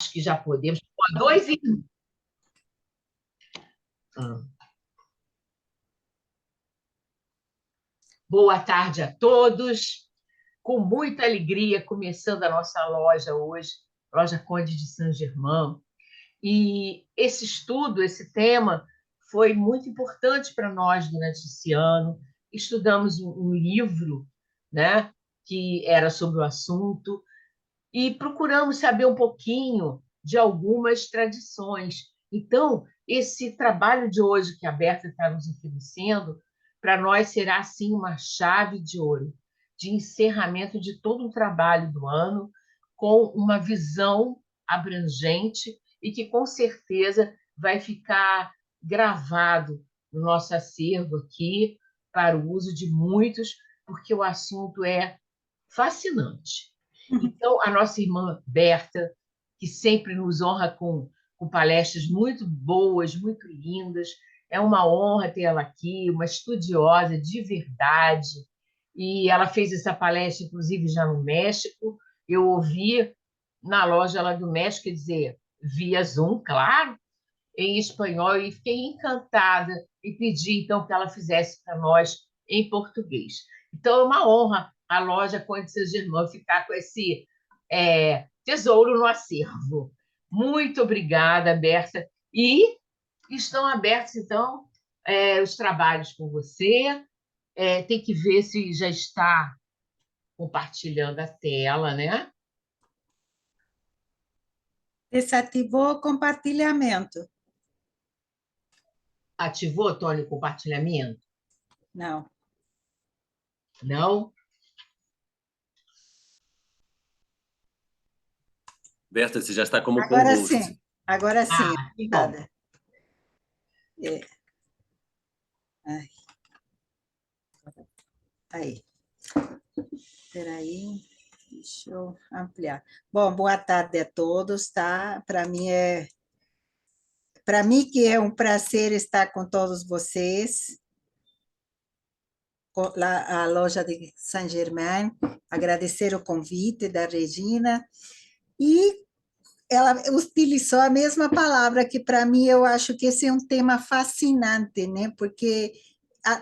Acho que já podemos. Ó, dois e... Boa tarde a todos. Com muita alegria, começando a nossa loja hoje, loja Conde de Saint-Germain. E esse estudo, esse tema, foi muito importante para nós durante esse ano. Estudamos um livro, né, que era sobre o assunto, e procuramos saber um pouquinho de algumas tradições. Então, esse trabalho de hoje que a Berta está nos oferecendo, para nós será, assim, uma chave de ouro, de encerramento de todo um trabalho do ano, com uma visão abrangente e que, com certeza, vai ficar gravado no nosso acervo aqui, para o uso de muitos, porque o assunto é fascinante. Então, a nossa irmã Berta, que sempre nos honra com palestras muito boas, muito lindas, é uma honra ter ela aqui, uma estudiosa de verdade. E ela fez essa palestra, inclusive, já no México. Eu ouvi na loja lá do México, quer dizer, via Zoom, claro, em espanhol, e fiquei encantada e pedi, então, que ela fizesse para nós em português. Então, é uma honra a loja Conde de Saint-Germain ficar com esse tesouro no acervo. Muito obrigada, Berta. E estão abertos, então, os trabalhos com você. Tem que ver se já está compartilhando a tela, né? Desativou o compartilhamento. Ativou, Tony, o compartilhamento? Não. Não? Berta, você já está como Agora co-host. sim, agora sim. Que bom. É. Aí. Espera aí, deixa eu ampliar. Bom, boa tarde a todos, tá? Para mim que é um prazer estar com todos vocês, com a loja de Saint-Germain, agradecer o convite da Regina, e ela utilizou a mesma palavra que, para mim, eu acho que esse é um tema fascinante, né? Porque,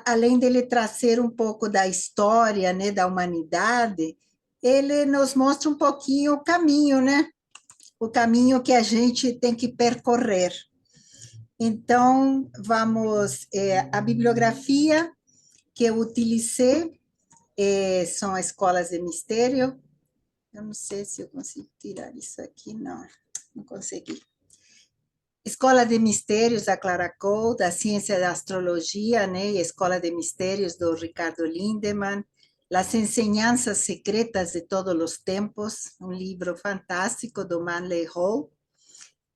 além dele trazer um pouco da história, né, da humanidade, ele nos mostra um pouquinho o caminho, né? O caminho que a gente tem que percorrer. Então, vamos... a bibliografia que eu utilicei são as escolas de mistério. Eu não sei se eu consigo tirar isso aqui, não consegui. Escola de Mistérios, da Clara Cole, da Ciência da Astrologia, né? E Escola de Mistérios, do Ricardo Lindemann, Las Enseñanzas Secretas de Todos os Tempos, um livro fantástico do Manley Hall,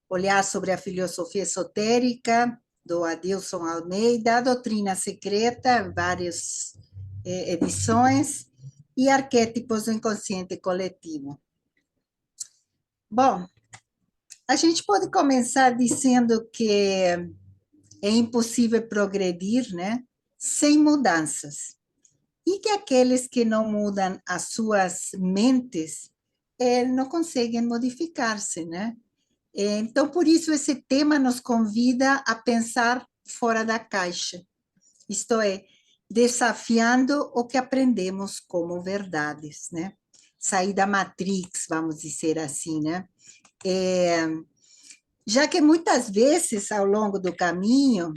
Olhar sobre a Filosofia Esotérica, do Adilson Almeida, a Doutrina Secreta, várias edições, e Arquétipos do Inconsciente Coletivo. Bom, a gente pode começar dizendo que é impossível progredir, né, sem mudanças. E que aqueles que não mudam as suas mentes não conseguem modificar-se, né? Então, por isso, esse tema nos convida a pensar fora da caixa. Isto é, desafiando o que aprendemos como verdades, né? Sair da Matrix, vamos dizer assim, né? Já que muitas vezes, ao longo do caminho,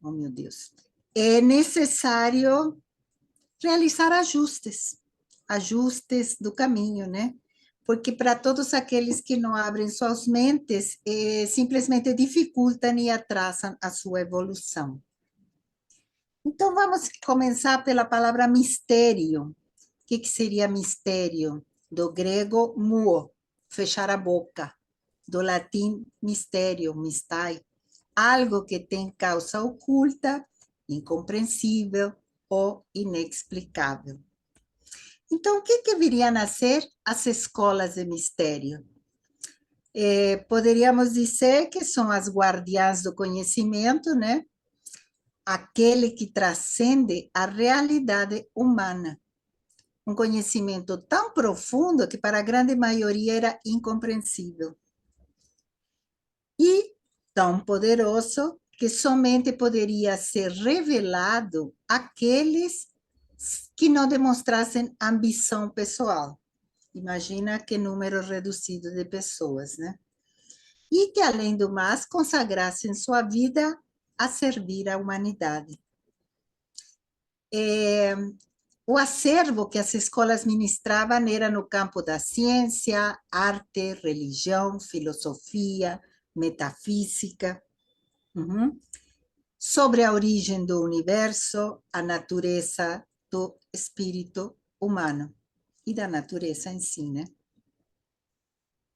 oh meu Deus, é necessário realizar ajustes do caminho, né? Porque para todos aqueles que não abrem suas mentes, simplesmente dificultam e atrasam a sua evolução. Então, vamos começar pela palavra mistério. O que seria mistério? Do grego, muo, fechar a boca. Do latim, mistério, mistai. Algo que tem causa oculta, incompreensível ou inexplicável. Então, o que viria a nascer as escolas de mistério? Poderíamos dizer que são as guardiãs do conhecimento, né? Aquele que transcende a realidade humana. Um conhecimento tão profundo que para a grande maioria era incompreensível. e tão poderoso que somente poderia ser revelado àqueles que não demonstrassem ambição pessoal. Imagina que número reduzido de pessoas, né? E que, além do mais, consagrassem sua vida a servir a humanidade. O acervo que as escolas ministravam era no campo da ciência, arte, religião, filosofia, metafísica, sobre a origem do universo, a natureza do espírito humano e da natureza em si, né?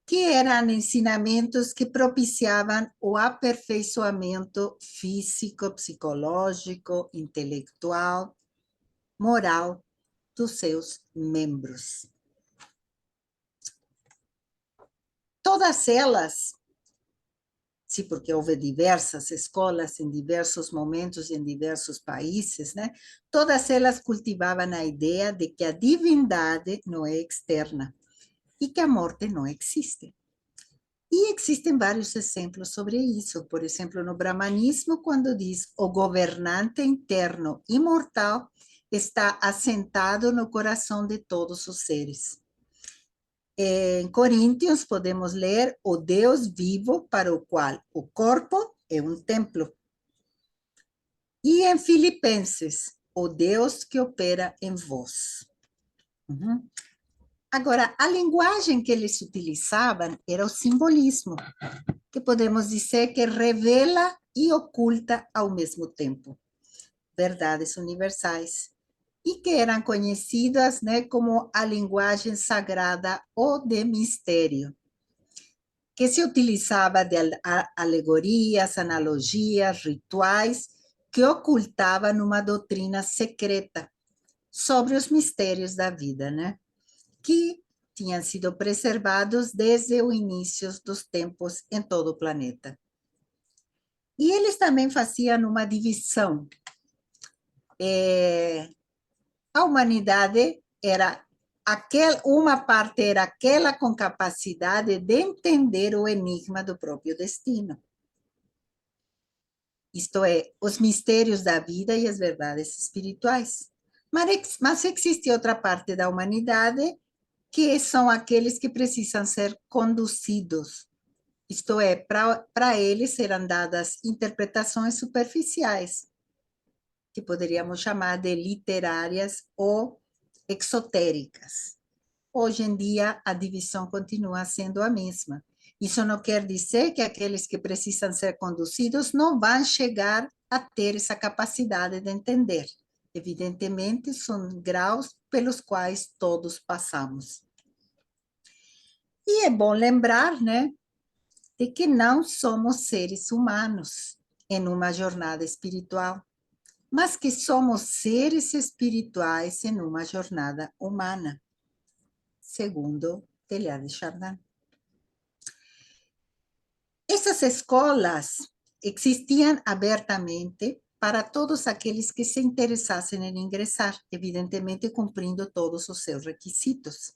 Que eram ensinamentos que propiciavam o aperfeiçoamento físico, psicológico, intelectual, moral dos seus membros. Todas elas, sim, porque houve diversas escolas em diversos momentos e em diversos países, né? Todas elas cultivavam a ideia de que a divindade não é externa e que a morte não existe. E existem vários exemplos sobre isso. Por exemplo, no brahmanismo, quando diz o governante interno imortal está assentado no coração de todos os seres. Em Coríntios, podemos ler o Deus vivo para o qual o corpo é um templo. E em Filipenses, o Deus que opera em vós. Agora, a linguagem que eles utilizavam era o simbolismo, que podemos dizer que revela e oculta ao mesmo tempo verdades universais, e que eram conhecidas, né, como a linguagem sagrada ou de mistério, que se utilizava de alegorias, analogias, rituais, que ocultavam uma doutrina secreta sobre os mistérios da vida, né? Que tinham sido preservados desde o início dos tempos em todo o planeta. E eles também faziam uma divisão. A humanidade era uma parte era aquela com capacidade de entender o enigma do próprio destino. Isto é, os mistérios da vida e as verdades espirituais. Mas existe outra parte da humanidade que são aqueles que precisam ser conduzidos. Isto é, para eles serão dadas interpretações superficiais, que poderíamos chamar de literárias ou exotéricas. Hoje em dia, a divisão continua sendo a mesma. Isso não quer dizer que aqueles que precisam ser conduzidos não vão chegar a ter essa capacidade de entender. Evidentemente, são graus pelos quais todos passamos. E é bom lembrar, né, de que não somos seres humanos em uma jornada espiritual, mas que somos seres espirituais em uma jornada humana, segundo Teilhard de Chardin. Essas escolas existiam abertamente para todos aqueles que se interessassem em ingressar, evidentemente cumprindo todos os seus requisitos.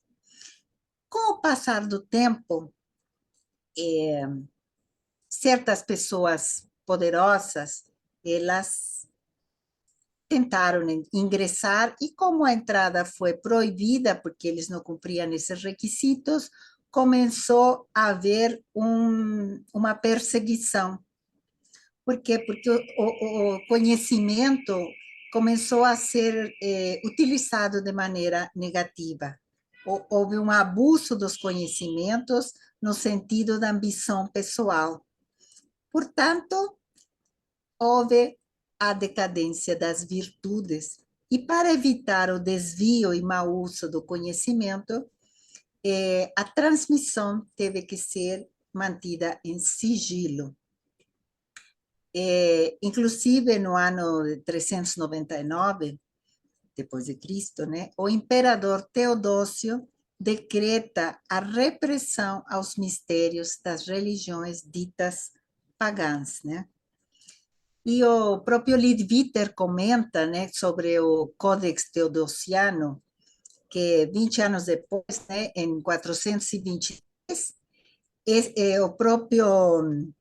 Com o passar do tempo, certas pessoas poderosas, elas tentaram ingressar e como a entrada foi proibida porque eles não cumpriam esses requisitos, começou a haver uma perseguição. Por quê? Porque o conhecimento começou a ser utilizado de maneira negativa. Houve um abuso dos conhecimentos no sentido da ambição pessoal. Portanto, houve a decadência das virtudes. E para evitar o desvio e mau uso do conhecimento, a transmissão teve que ser mantida em sigilo. Inclusive, no ano 399, depois de Cristo, né, o imperador Teodósio decreta a repressão aos mistérios das religiões ditas pagãs, né? E o próprio Leadbeater comenta, né, sobre o Codex Teodosiano, que 20 anos depois, né, em 423, o próprio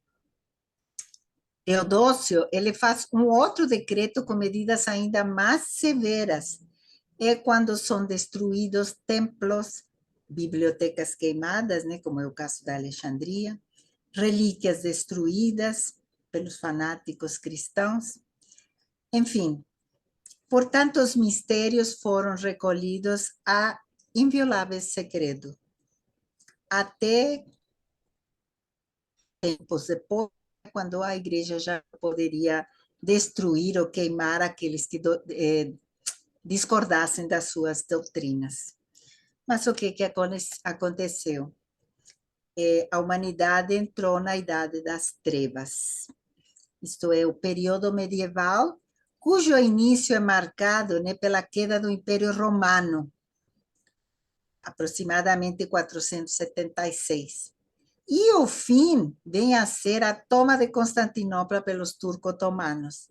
Teodósio, ele faz um outro decreto com medidas ainda mais severas. É quando são destruídos templos, bibliotecas queimadas, né, como é o caso da Alexandria, relíquias destruídas pelos fanáticos cristãos. Enfim, portanto, os mistérios foram recolhidos a inviolável segredo. Até tempos depois, quando a igreja já poderia destruir ou queimar aqueles que discordassem das suas doutrinas. Mas o que aconteceu? A humanidade entrou na Idade das Trevas, isto é, o período medieval, cujo início é marcado, né, pela queda do Império Romano, aproximadamente 476. E o fim vem a ser a toma de Constantinopla pelos turco-otomanos.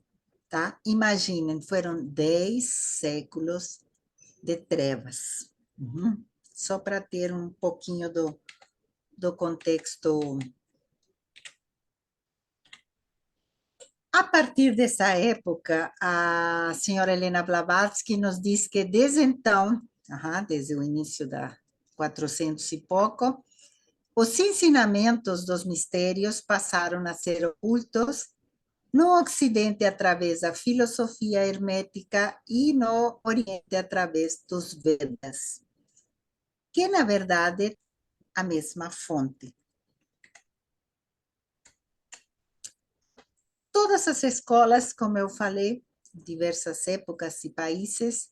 Tá? Imaginem, foram 10 séculos de trevas. Uhum. Só para ter um pouquinho do contexto. A partir dessa época, a senhora Helena Blavatsky nos diz que desde então, desde o início da 400 e pouco, os ensinamentos dos mistérios passaram a ser ocultos no Ocidente através da filosofia hermética e no Oriente através dos Vedas, que, na verdade, é a mesma fonte. Todas as escolas, como eu falei, diversas épocas e países,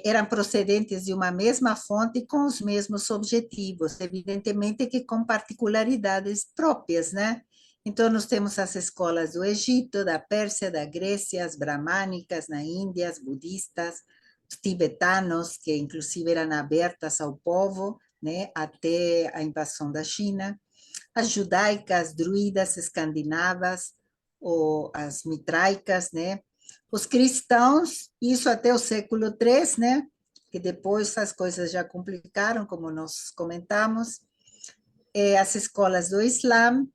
eram procedentes de uma mesma fonte com os mesmos objetivos, evidentemente que com particularidades próprias, né? Então, nós temos as escolas do Egito, da Pérsia, da Grécia, as bramânicas na Índia, as budistas, os tibetanos, que inclusive eram abertas ao povo, né, até a invasão da China, as judaicas, druidas, escandinavas, ou as mitraicas, né? Os cristãos, isso até o século III, né? Que depois as coisas já complicaram, como nós comentamos. As escolas do Islã,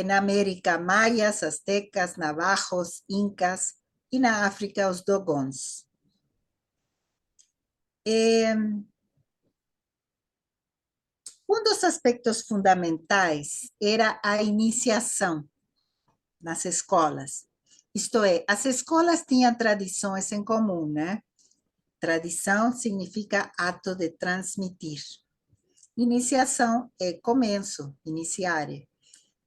na América, maias, astecas, navajos, incas, e na África, os dogons. Um dos aspectos fundamentais era a iniciação nas escolas. Isto é, as escolas tinham tradições em comum, né? Tradição significa ato de transmitir. Iniciação é começo, iniciare.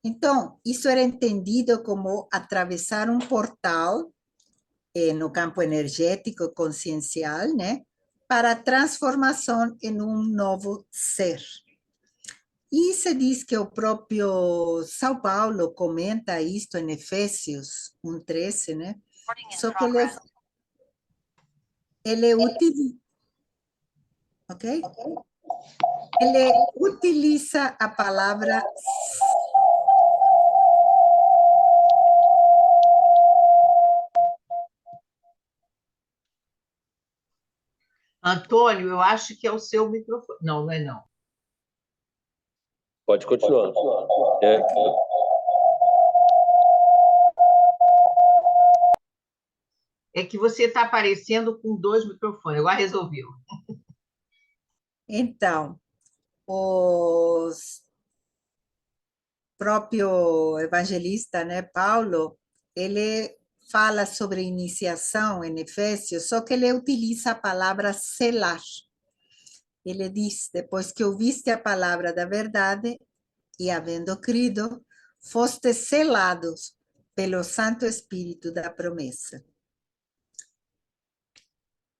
Então, isso era entendido como atravessar um portal no campo energético consciencial, né? Para a transformação em um novo ser. E se diz que o próprio São Paulo comenta isto em Efésios 1:13, né? Só que ele utiliza, ok? Ele utiliza a palavra Antônio, eu acho que é o seu microfone. Não, não é não. Pode continuar. É que você está aparecendo com 2 microfones. Agora resolveu. Então, o próprio evangelista, né, Paulo, ele fala sobre iniciação em Efésios, só que ele utiliza a palavra selar. Ele diz, depois que ouviste a palavra da verdade, e havendo crido, foste selados pelo Santo Espírito da promessa.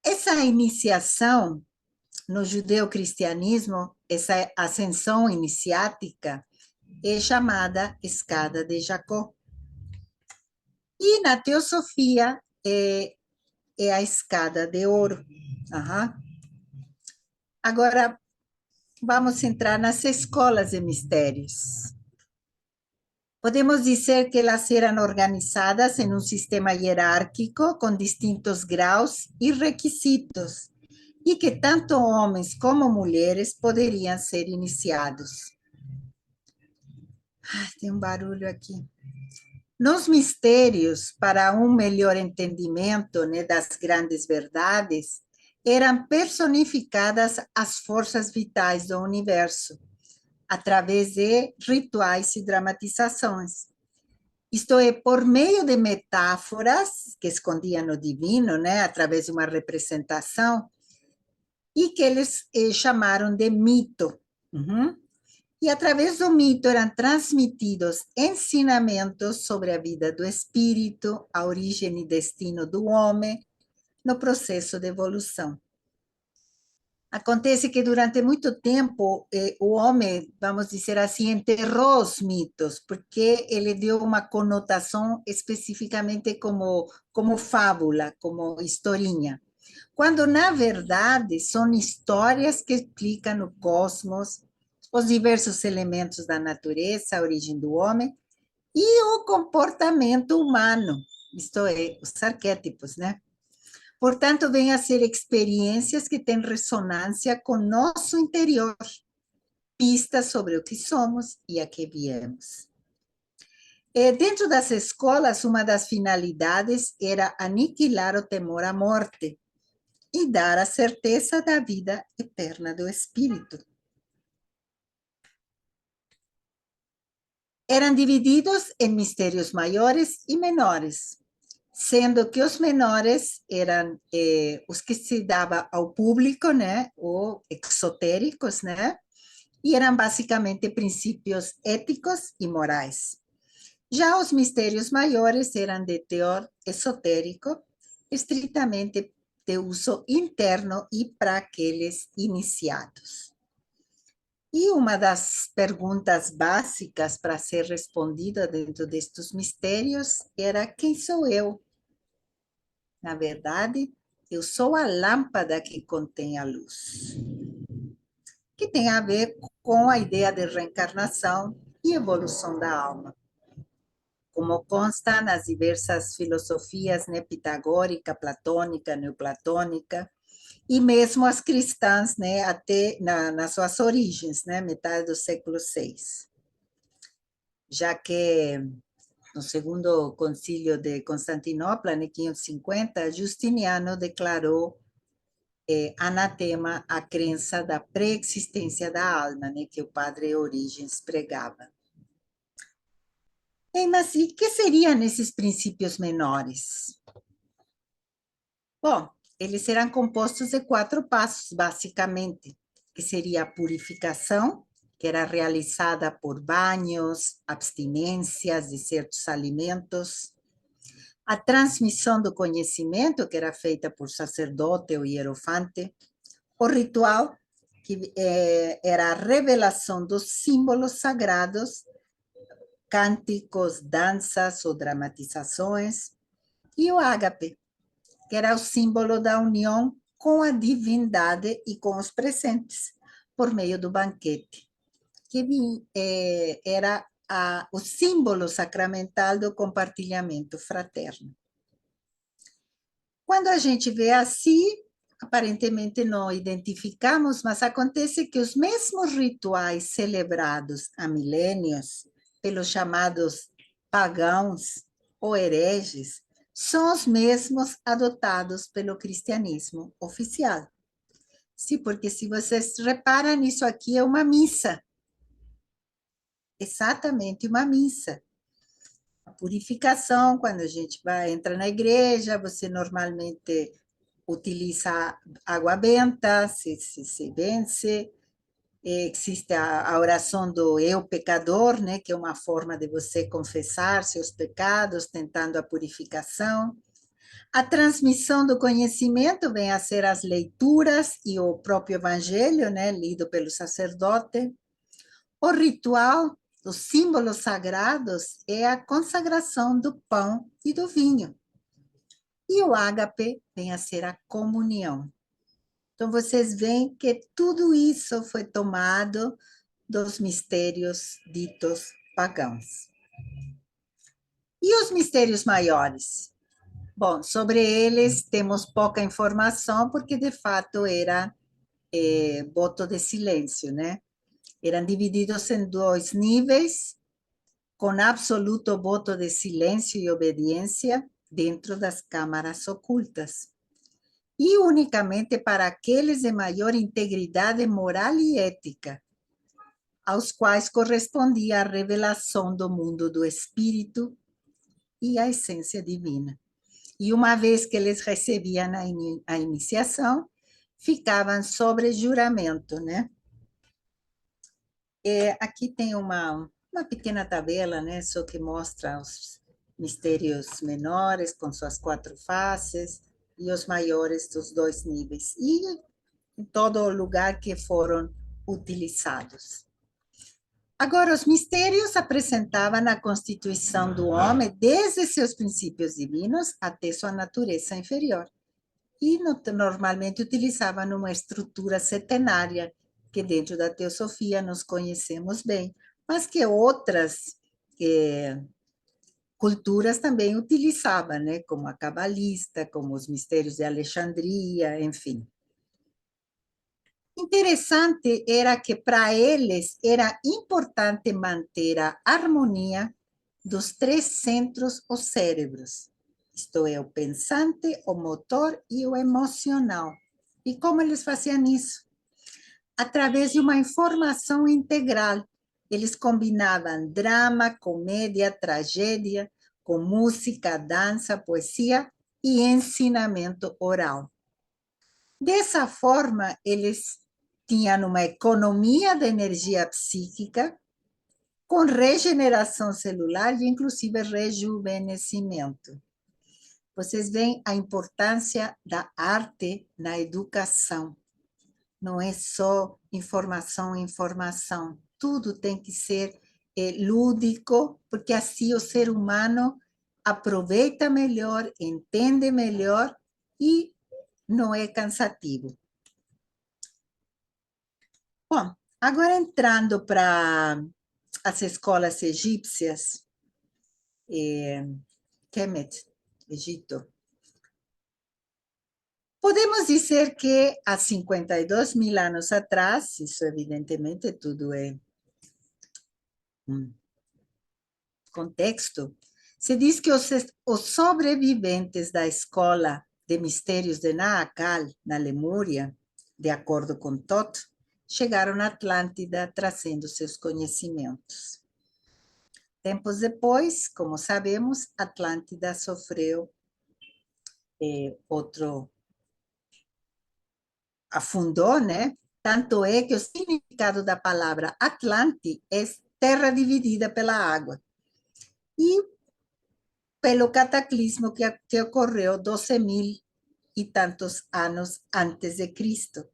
Essa iniciação no judeu-cristianismo, essa ascensão iniciática, é chamada escada de Jacó. E na teosofia é a escada de ouro. Agora, vamos entrar nas escolas de mistérios. Podemos dizer que elas eram organizadas em um sistema hierárquico com distintos graus e requisitos, e que tanto homens como mulheres poderiam ser iniciados. Tem um barulho aqui. Nos mistérios, para um melhor entendimento, né, das grandes verdades, eram personificadas as forças vitais do universo, através de rituais e dramatizações. Isto é, por meio de metáforas que escondiam o divino, né, através de uma representação, e que eles chamaram de mito. Uhum. E através do mito eram transmitidos ensinamentos sobre a vida do espírito, a origem e destino do homem, no processo de evolução. Acontece que durante muito tempo o homem, vamos dizer assim, enterrou os mitos, porque ele deu uma conotação especificamente como fábula, como historinha. Quando, na verdade, são histórias que explicam o cosmos, os diversos elementos da natureza, a origem do homem e o comportamento humano, isto é, os arquétipos, né? Portanto, vêm a ser experiências que têm ressonância com nosso interior, pistas sobre o que somos e a que viemos. Dentro das escolas, uma das finalidades era aniquilar o temor à morte e dar a certeza da vida eterna do espírito. Eram divididos em mistérios maiores e menores, sendo que os menores eram os que se dava ao público, né, ou exotéricos, né, e eram basicamente princípios éticos e morais. Já os mistérios maiores eram de teor esotérico, estritamente de uso interno e para aqueles iniciados. E uma das perguntas básicas para ser respondida dentro destes mistérios era: quem sou eu? Na verdade, eu sou a lâmpada que contém a luz, que tem a ver com a ideia de reencarnação e evolução da alma. Como consta nas diversas filosofias, né, pitagórica, platônica, neoplatônica, e mesmo as cristãs, né, até nas suas origens, né, metade do século VI. Já que no segundo concílio de Constantinopla, em 550, Justiniano declarou anatema a crença da pré-existência da alma, né, que o padre Orígenes pregava. Mas e que seriam esses princípios menores? Bom, eles serão compostos de 4 passos, basicamente, que seria a purificação, que era realizada por banhos, abstinências de certos alimentos, a transmissão do conhecimento, que era feita por sacerdote ou hierofante, o ritual, que era a revelação dos símbolos sagrados, cânticos, danças ou dramatizações, e o ágape, que era o símbolo da união com a divindade e com os presentes, por meio do banquete, que era o símbolo sacramental do compartilhamento fraterno. Quando a gente vê assim, aparentemente não identificamos, mas acontece que os mesmos rituais celebrados há milênios pelos chamados pagãos ou hereges são os mesmos adotados pelo cristianismo oficial. Sim, porque se vocês reparam, isso aqui é uma missa. Exatamente uma missa. A purificação, quando a gente entra na igreja, você normalmente utiliza água benta, se vence. Existe a oração do eu pecador, né, que é uma forma de você confessar seus pecados, tentando a purificação. A transmissão do conhecimento vem a ser as leituras e o próprio evangelho, né, lido pelo sacerdote. O ritual, os símbolos sagrados, é a consagração do pão e do vinho. E o ágape vem a ser a comunhão. Então, vocês veem que tudo isso foi tomado dos mistérios ditos pagãos. E os mistérios maiores? Bom, sobre eles temos pouca informação, porque de fato era voto de silêncio, né? Eram divididos em 2 níveis, com absoluto voto de silêncio e obediência dentro das câmaras ocultas, e unicamente para aqueles de maior integridade moral e ética, aos quais correspondia a revelação do mundo do espírito e a essência divina. E uma vez que eles recebiam a iniciação, ficavam sobre juramento, né? Aqui tem uma pequena tabela, né? Só que mostra os mistérios menores com suas 4 faces e os maiores dos 2 níveis. E em todo lugar que foram utilizados. Agora, os mistérios apresentavam a constituição do homem desde seus princípios divinos até sua natureza inferior. E normalmente utilizavam uma estrutura setenária, que dentro da teosofia nós conhecemos bem, mas que outras culturas também utilizavam, né? Como a cabalista, como os mistérios de Alexandria, enfim. Interessante era que para eles era importante manter a harmonia dos 3 centros os cérebros, isto é, o pensante, o motor e o emocional. E como eles faziam isso? Através de uma informação integral. Eles combinavam drama, comédia, tragédia, com música, dança, poesia e ensinamento oral. Dessa forma, eles tinham uma economia de energia psíquica, com regeneração celular e, inclusive, rejuvenescimento. Vocês veem a importância da arte na educação. Não é só informação, informação. Tudo tem que ser lúdico, porque assim o ser humano aproveita melhor, entende melhor e não é cansativo. Bom, agora entrando para as escolas egípcias, Kemet, Egito, podemos dizer que há 52.000 anos atrás, isso evidentemente tudo é contexto, se diz que os sobreviventes da escola de mistérios de Naakal, na Lemúria, de acordo com Thoth, chegaram à Atlântida trazendo seus conhecimentos. Tempos depois, como sabemos, Atlântida sofreu afundou, né? Tanto é que o significado da palavra Atlante é terra dividida pela água. E pelo cataclismo que ocorreu 12.000 e tantos anos antes de Cristo.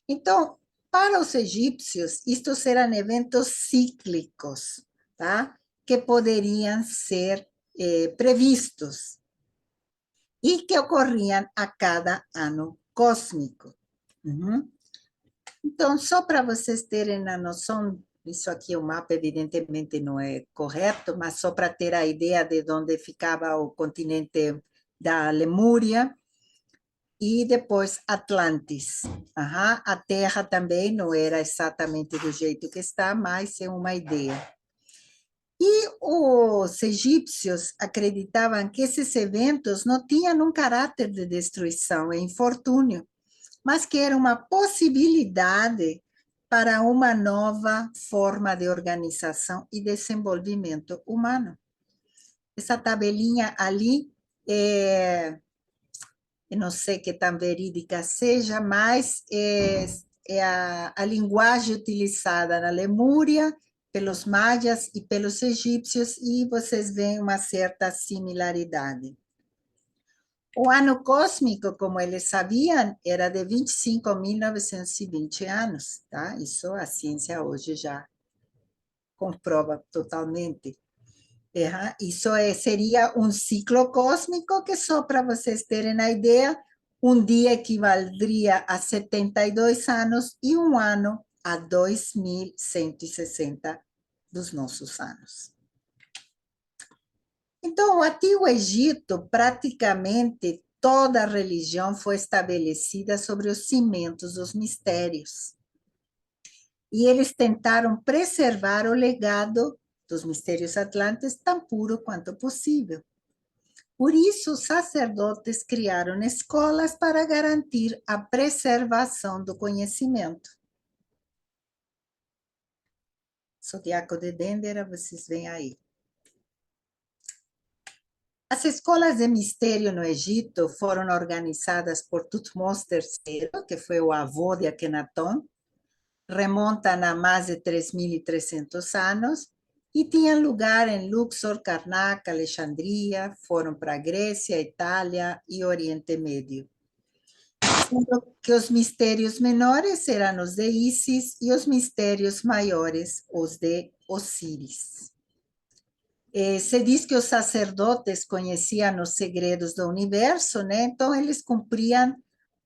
Então, para os egípcios, estes eram eventos cíclicos, tá? Que poderiam ser previstos e que ocorriam a cada ano cósmico. Uhum. Então, só para vocês terem a noção, isso aqui o mapa evidentemente não é correto, mas só para ter a ideia de onde ficava o continente da Lemúria, e depois Atlantis. A Terra também não era exatamente do jeito que está, mas é uma ideia. E os egípcios acreditavam que esses eventos não tinham um caráter de destruição e infortúnio, mas que era uma possibilidade para uma nova forma de organização e desenvolvimento humano. Essa tabelinha ali eu não sei que tão verídica seja, mas é a linguagem utilizada na Lemúria, pelos maias e pelos egípcios, e vocês veem uma certa similaridade. O ano cósmico, como eles sabiam, era de 25.920 anos, tá? Isso a ciência hoje já comprova totalmente. Isso seria um ciclo cósmico que, só para vocês terem a ideia, um dia equivaleria a 72 anos e um ano a 2.160 dos nossos anos. Então, o Antigo Egito, praticamente toda a religião foi estabelecida sobre os cimentos dos mistérios. E eles tentaram preservar o legado dos mistérios atlantes tão puro quanto possível. Por isso, os sacerdotes criaram escolas para garantir a preservação do conhecimento. Zodíaco de Dendera, vocês veem aí. As escolas de mistério no Egito foram organizadas por Tutmos III, que foi o avô de Akhenaton, remontam a mais de 3.300 anos, e tinham lugar em Luxor, Karnak, Alexandria, foram para a Grécia, Itália e Oriente Médio. Sendo que os mistérios menores eram os de Ísis e os mistérios maiores os de Osíris. Se diz que os sacerdotes conheciam os segredos do universo, né? Então eles cumpriam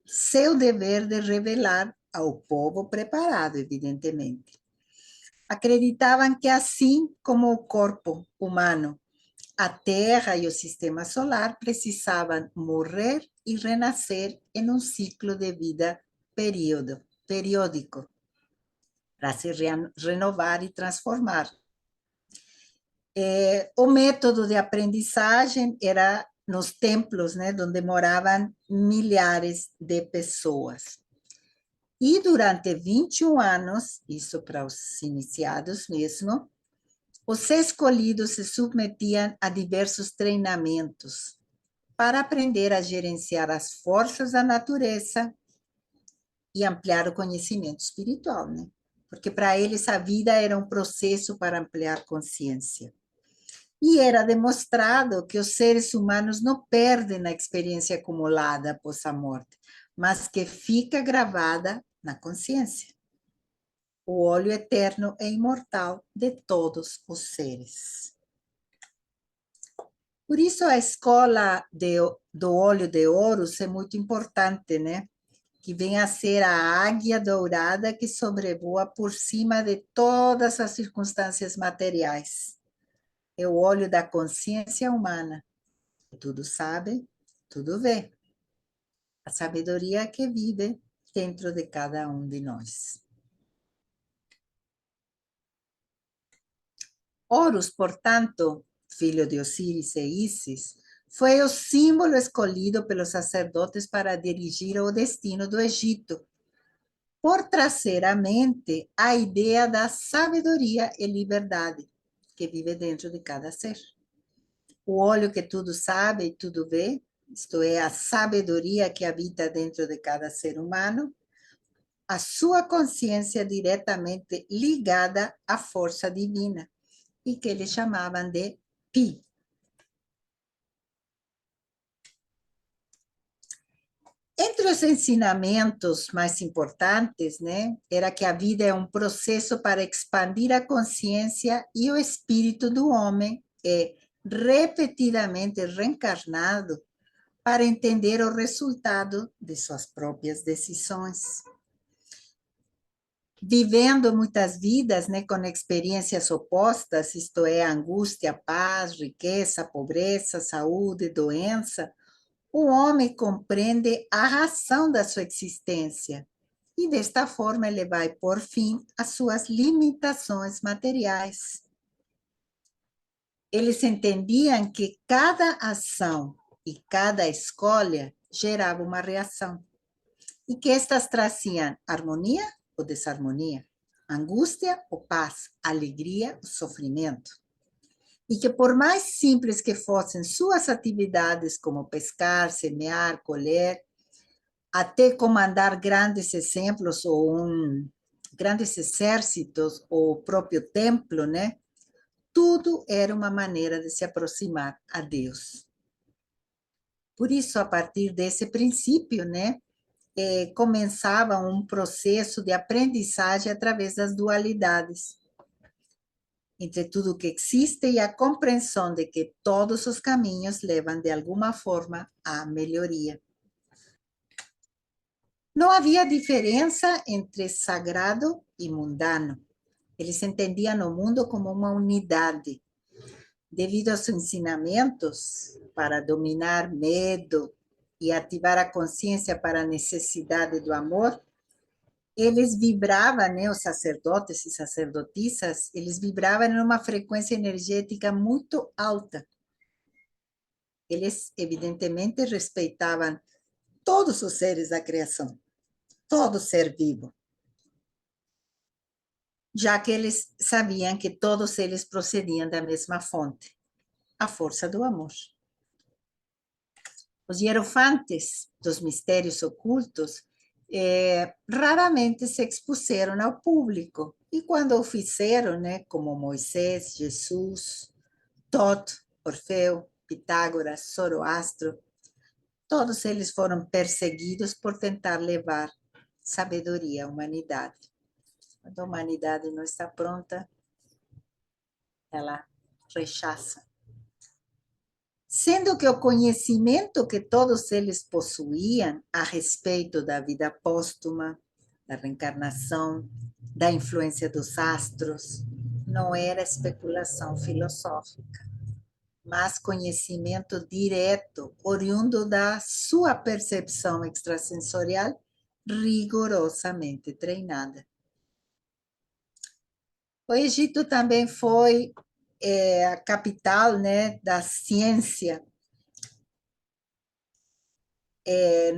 seu dever de revelar ao povo preparado, evidentemente. Acreditavam que assim como o corpo humano, a Terra e o sistema solar precisavam morrer e renascer em um ciclo de vida periódico, para se renovar e transformar. O método de aprendizagem era nos templos, né, onde moravam milhares de pessoas. E durante 21 anos, isso para os iniciados mesmo, os escolhidos se submetiam a diversos treinamentos para aprender a gerenciar as forças da natureza e ampliar o conhecimento espiritual, né? Porque para eles a vida era um processo para ampliar consciência. E era demonstrado que os seres humanos não perdem a experiência acumulada após a morte, mas que fica gravada na consciência. O olho eterno e imortal de todos os seres. Por isso a escola do olho de Horus é muito importante, né? Que vem a ser a águia dourada que sobrevoa por cima de todas as circunstâncias materiais. É o olho da consciência humana. Tudo sabe, tudo vê. A sabedoria que vive dentro de cada um de nós. Horus, portanto, filho de Osíris e Ísis, foi o símbolo escolhido pelos sacerdotes para dirigir o destino do Egito, por trazer à mente a ideia da sabedoria e liberdade que vive dentro de cada ser. O olho que tudo sabe e tudo vê, isto é, a sabedoria que habita dentro de cada ser humano, a sua consciência diretamente ligada à força divina, e que eles chamavam de Pi. Entre os ensinamentos mais importantes, né, era que a vida é um processo para expandir a consciência e o espírito do homem é repetidamente reencarnado para entender o resultado de suas próprias decisões. Vivendo muitas vidas, né, com experiências opostas, isto é, angústia, paz, riqueza, pobreza, saúde, doença, o homem compreende a razão da sua existência e, desta forma, ele vai pôr fim às suas limitações materiais. Eles entendiam que cada ação e cada escolha gerava uma reação e que estas traziam harmonia ou desarmonia, angústia ou paz, alegria ou sofrimento. E que por mais simples que fossem suas atividades, como pescar, semear, colher, até comandar grandes exemplos ou grandes exércitos ou o próprio templo, né? Tudo era uma maneira de se aproximar a Deus. Por isso, a partir desse princípio, né, começava um processo de aprendizagem através das dualidades entre tudo que existe e a compreensão de que todos os caminhos levam, de alguma forma, à melhoria. Não havia diferença entre sagrado e mundano. Eles entendiam o mundo como uma unidade. Devido aos ensinamentos para dominar medo e ativar a consciência para a necessidade do amor, eles vibravam, né, os sacerdotes e sacerdotisas, eles vibravam em uma frequência energética muito alta. Eles, evidentemente, respeitavam todos os seres da criação, todo ser vivo, já que eles sabiam que todos eles procediam da mesma fonte, a força do amor. Os hierofantes dos mistérios ocultos raramente se expuseram ao público, e quando o fizeram, né, como Moisés, Jesus, Thoth, Orfeu, Pitágoras, Zoroastro, todos eles foram perseguidos por tentar levar sabedoria à humanidade. Quando a humanidade não está pronta, ela rechaça. Sendo que o conhecimento que todos eles possuíam a respeito da vida póstuma, da reencarnação, da influência dos astros, não era especulação filosófica, mas conhecimento direto, oriundo da sua percepção extrasensorial rigorosamente treinada. O Egito também foi a capital, né, da ciência.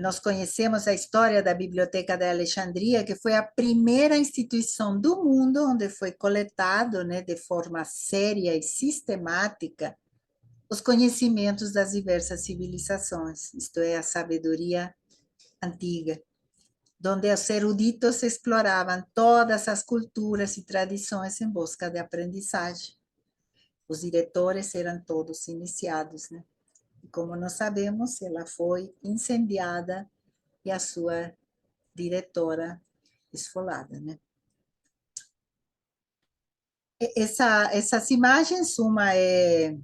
Nós conhecemos a história da Biblioteca de Alexandria, que foi a primeira instituição do mundo onde foi coletado, né, de forma séria e sistemática, os conhecimentos das diversas civilizações, isto é, a sabedoria antiga, onde os eruditos exploravam todas as culturas e tradições em busca de aprendizagem. Os diretores eram todos iniciados, né? E como nós sabemos, ela foi incendiada e a sua diretora esfolada, né? Essas imagens, uma é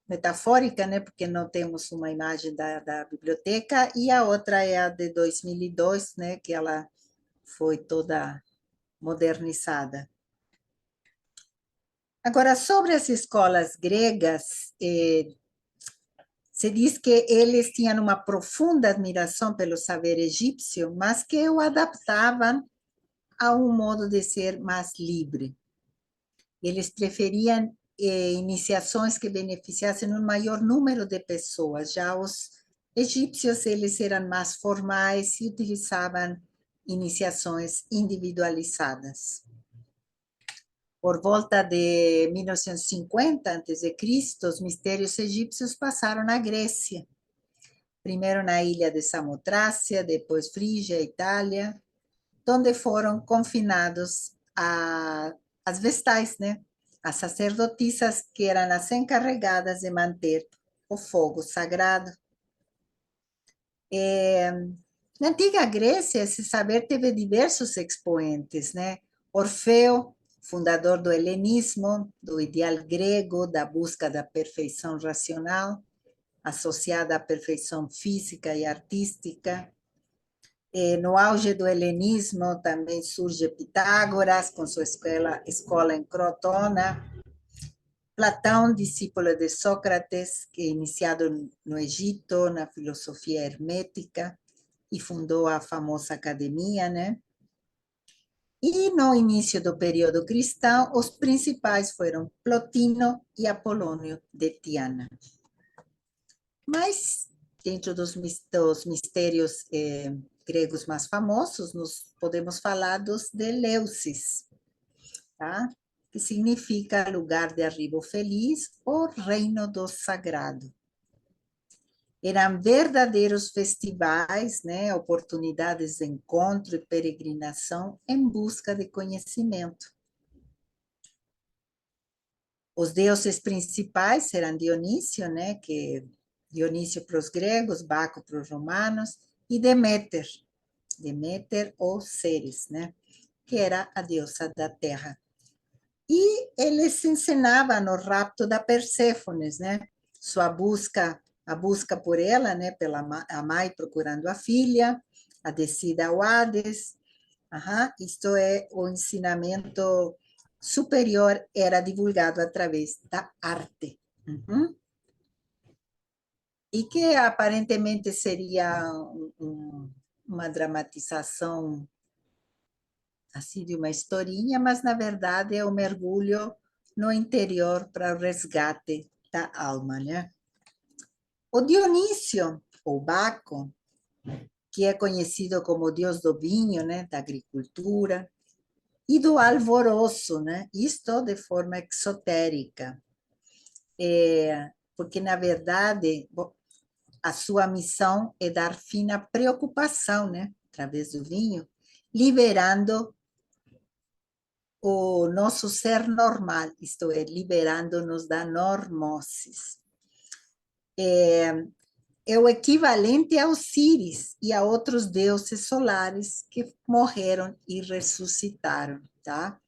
metafórica, né, porque não temos uma imagem da biblioteca, e a outra é a de 2002, né, que ela foi toda modernizada. Agora, sobre as escolas gregas, se diz que eles tinham uma profunda admiração pelo saber egípcio, mas que o adaptavam a um modo de ser mais livre. Eles preferiam iniciações que beneficiassem um maior número de pessoas. Já os egípcios, eles eram mais formais e utilizavam iniciações individualizadas. Por volta de 1950 a.C., os mistérios egípcios passaram na Grécia. Primeiro na ilha de Samotrácia, depois Frígia, Itália, onde foram confinados as vestais, né? As sacerdotisas que eram as encarregadas de manter o fogo sagrado. Na antiga Grécia, esse saber teve diversos expoentes, né? Orfeu, fundador do helenismo, do ideal grego, da busca da perfeição racional, associada à perfeição física e artística. No auge do helenismo também surge Pitágoras, com sua escola em Crotona. Platão, discípulo de Sócrates, que iniciado no Egito, na filosofia hermética, e fundou a famosa academia, né? E no início do período cristão, os principais foram Plotino e Apolônio de Tiana. Mas, dentro dos mistérios gregos mais famosos, nós podemos falar dos Deleuces, tá? Que significa lugar de arribo feliz ou reino do sagrado. Eram verdadeiros festivais, né? Oportunidades de encontro e peregrinação em busca de conhecimento. Os deuses principais eram Dionísio, né? Que Dionísio para os gregos, Baco para os romanos, e Deméter, Deméter ou Ceres, né? Que era a deusa da terra. E eles ensinavam no rapto da Perséfones, né? A busca por ela, né? Pela a mãe procurando a filha, a descida ao Hades. Isto é o ensinamento superior, era divulgado através da arte. E que aparentemente seria uma dramatização assim de uma historinha, mas na verdade é um mergulho no interior para o resgate da alma, né? O Dionísio, ou Baco, que é conhecido como deus do vinho, né, da agricultura, e do alvoroço, né? Isto de forma exotérica, porque na verdade a sua missão é dar fim à preocupação, né, através do vinho, liberando o nosso ser normal, isto é, liberando-nos da normose. É o equivalente a Osíris e a outros deuses solares que morreram e ressuscitaram, tá?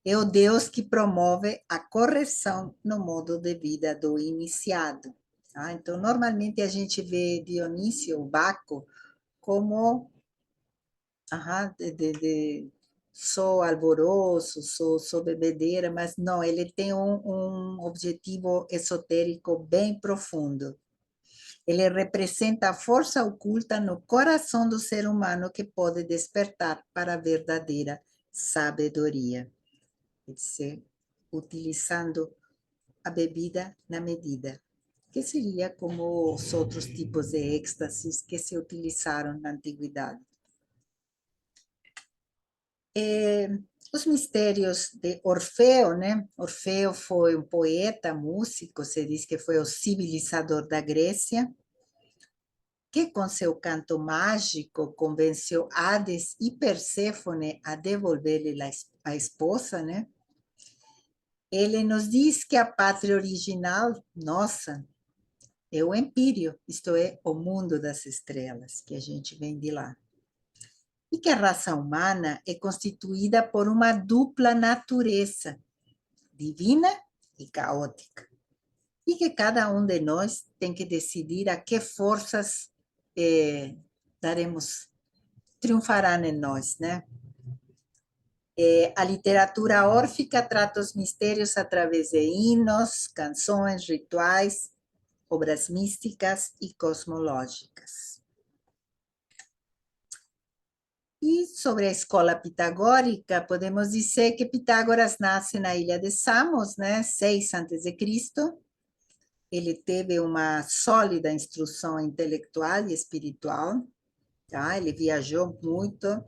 É o Deus que promove a correção no modo de vida do iniciado. Tá? Então, normalmente a gente vê Dionísio, o Baco, como sou alvoroço, sou bebedeira, mas não, ele tem um objetivo esotérico bem profundo. Ele representa a força oculta no coração do ser humano que pode despertar para a verdadeira sabedoria. Quer dizer, utilizando a bebida na medida, que seria como os outros tipos de êxtases que se utilizaram na antiguidade. Os mistérios de Orfeu, né? Orfeu foi um poeta, músico, se diz que foi o civilizador da Grécia, que com seu canto mágico convenceu Hades e Perséfone a devolver-lhe a esposa, né? Ele nos diz que a pátria original, nossa, é o empírio, isto é, o mundo das estrelas, que a gente vem de lá. E que a raça humana é constituída por uma dupla natureza, divina e caótica. E que cada um de nós tem que decidir a que forças triunfarão em nós, né? A literatura órfica trata os mistérios através de hinos, canções, rituais, obras místicas e cosmológicas. E sobre a escola pitagórica, podemos dizer que Pitágoras nasce na ilha de Samos, né, 6 a.C. Ele teve uma sólida instrução intelectual e espiritual, tá? Ele viajou muito,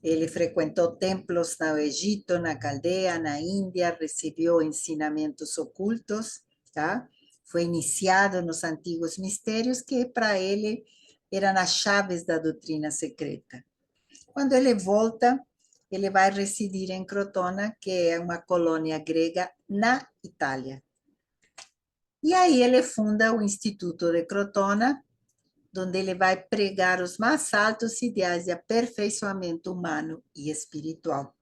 ele frequentou templos no Egito, na Caldeia, na Índia, recebeu ensinamentos ocultos, tá? Foi iniciado nos antigos mistérios, que para ele eram as chaves da doutrina secreta. Quando ele volta, ele vai residir em Crotona, que é uma colônia grega na Itália. E aí ele funda o Instituto de Crotona, onde ele vai pregar os mais altos ideais de aperfeiçoamento humano e espiritual.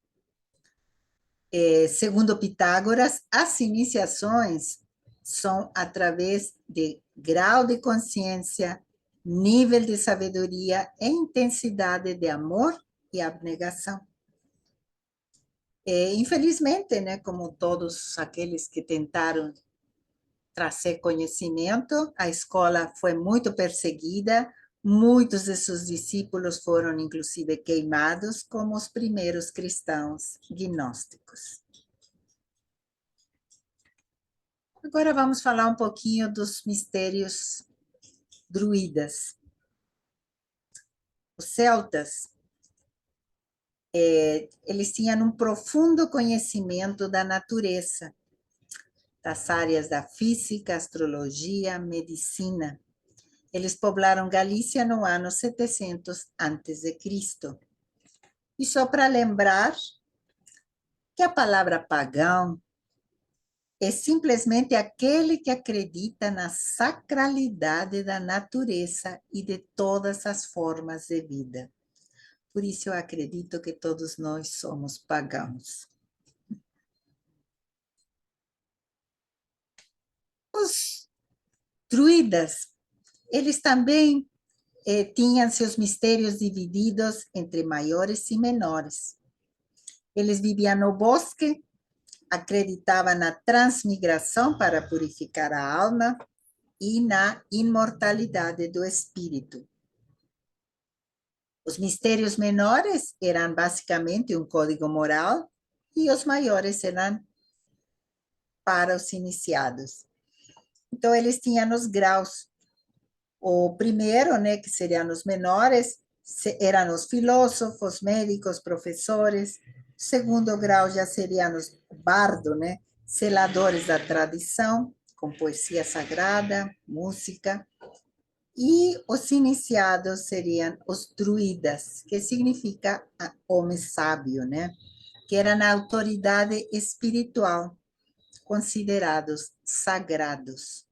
Segundo Pitágoras, as iniciações são através de grau de consciência, nível de sabedoria e intensidade de amor e abnegação. Infelizmente, né, como todos aqueles que tentaram trazer conhecimento, a escola foi muito perseguida, muitos de seus discípulos foram, inclusive, queimados como os primeiros cristãos gnósticos. Agora vamos falar um pouquinho dos mistérios druidas. Os celtas, eles tinham um profundo conhecimento da natureza, das áreas da física, astrologia, medicina. Eles poblaram Galícia no ano 700 a.C. E só para lembrar que a palavra pagão é simplesmente aquele que acredita na sacralidade da natureza e de todas as formas de vida. Por isso eu acredito que todos nós somos pagãos. Os druidas, eles também tinham seus mistérios divididos entre maiores e menores. Eles viviam no bosque, acreditavam na transmigração para purificar a alma e na imortalidade do espírito. Os mistérios menores eram basicamente um código moral e os maiores eram para os iniciados. Então, eles tinham os graus. O primeiro, né, que seriam os menores, eram os filósofos, médicos, professores. O segundo grau já seriam os bardo, né, seladores da tradição, com poesia sagrada, música. E os iniciados seriam os druidas, que significa homem sábio, né? Que eram a autoridade espiritual, considerados sagrados.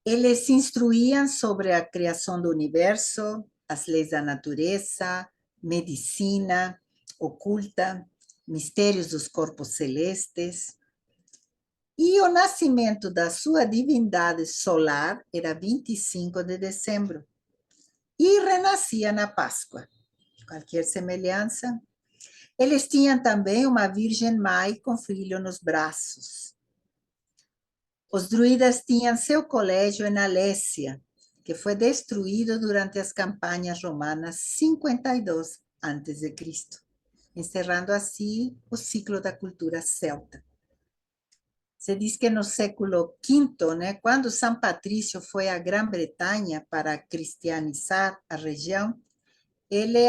Eles se instruíam sobre a criação do universo, as leis da natureza, medicina oculta, mistérios dos corpos celestes. E o nascimento da sua divindade solar era 25 de dezembro. E renascia na Páscoa. Qualquer semelhança. Eles tinham também uma Virgem Mãe com filho nos braços. Os druidas tinham seu colégio em Alésia, que foi destruído durante as campanhas romanas 52 a.C., encerrando assim o ciclo da cultura celta. Se diz que no século V, né, quando São Patrício foi à Grã-Bretanha para cristianizar a região,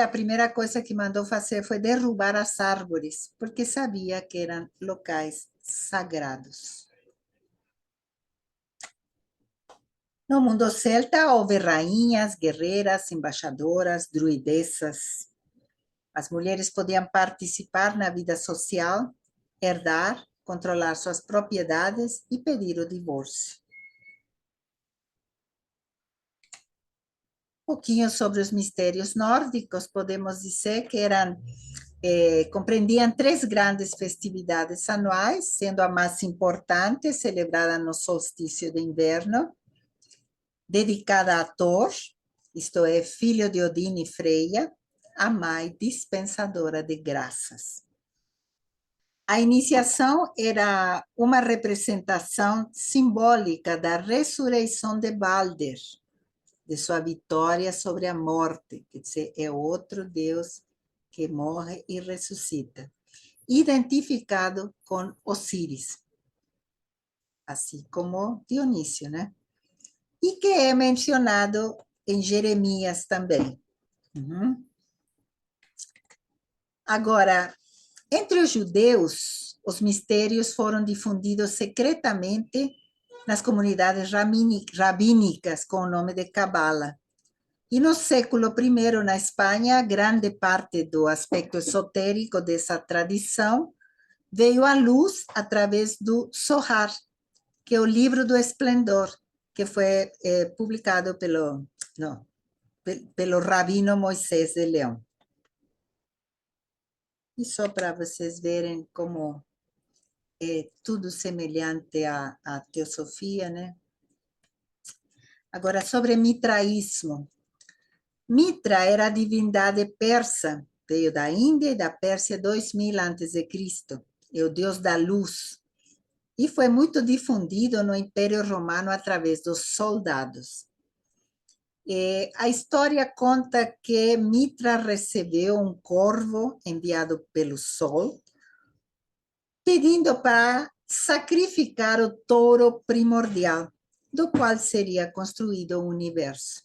a primeira coisa que mandou fazer foi derrubar as árvores, porque sabia que eram locais sagrados. No mundo celta houve rainhas, guerreiras, embaixadoras, druidessas. As mulheres podiam participar na vida social, herdar, controlar suas propriedades e pedir o divórcio. Um pouquinho sobre os mistérios nórdicos, podemos dizer que compreendiam 3 grandes festividades anuais, sendo a mais importante celebrada no solstício de inverno, dedicada a Thor, isto é, filho de Odin e Freya, a mãe dispensadora de graças. A iniciação era uma representação simbólica da ressurreição de Balder, de sua vitória sobre a morte, quer dizer, é outro Deus que morre e ressuscita, identificado com Osíris, assim como Dionísio, né? E que é mencionado em Jeremias também. Uhum. Agora, entre os judeus, os mistérios foram difundidos secretamente nas comunidades rabínicas com o nome de Cabala. E no século I, na Espanha, grande parte do aspecto esotérico dessa tradição veio à luz através do Zohar, que é o livro do esplendor, que foi publicado pelo rabino Moisés de Leão. E só para vocês verem como é tudo semelhante à teosofia, né? Agora, sobre mitraísmo. Mitra era a divindade persa, veio da Índia e da Pérsia 2000 a.C., é o deus da luz, e foi muito difundido no Império Romano através dos soldados. A história conta que Mitra recebeu um corvo enviado pelo sol, pedindo para sacrificar o touro primordial, do qual seria construído o universo.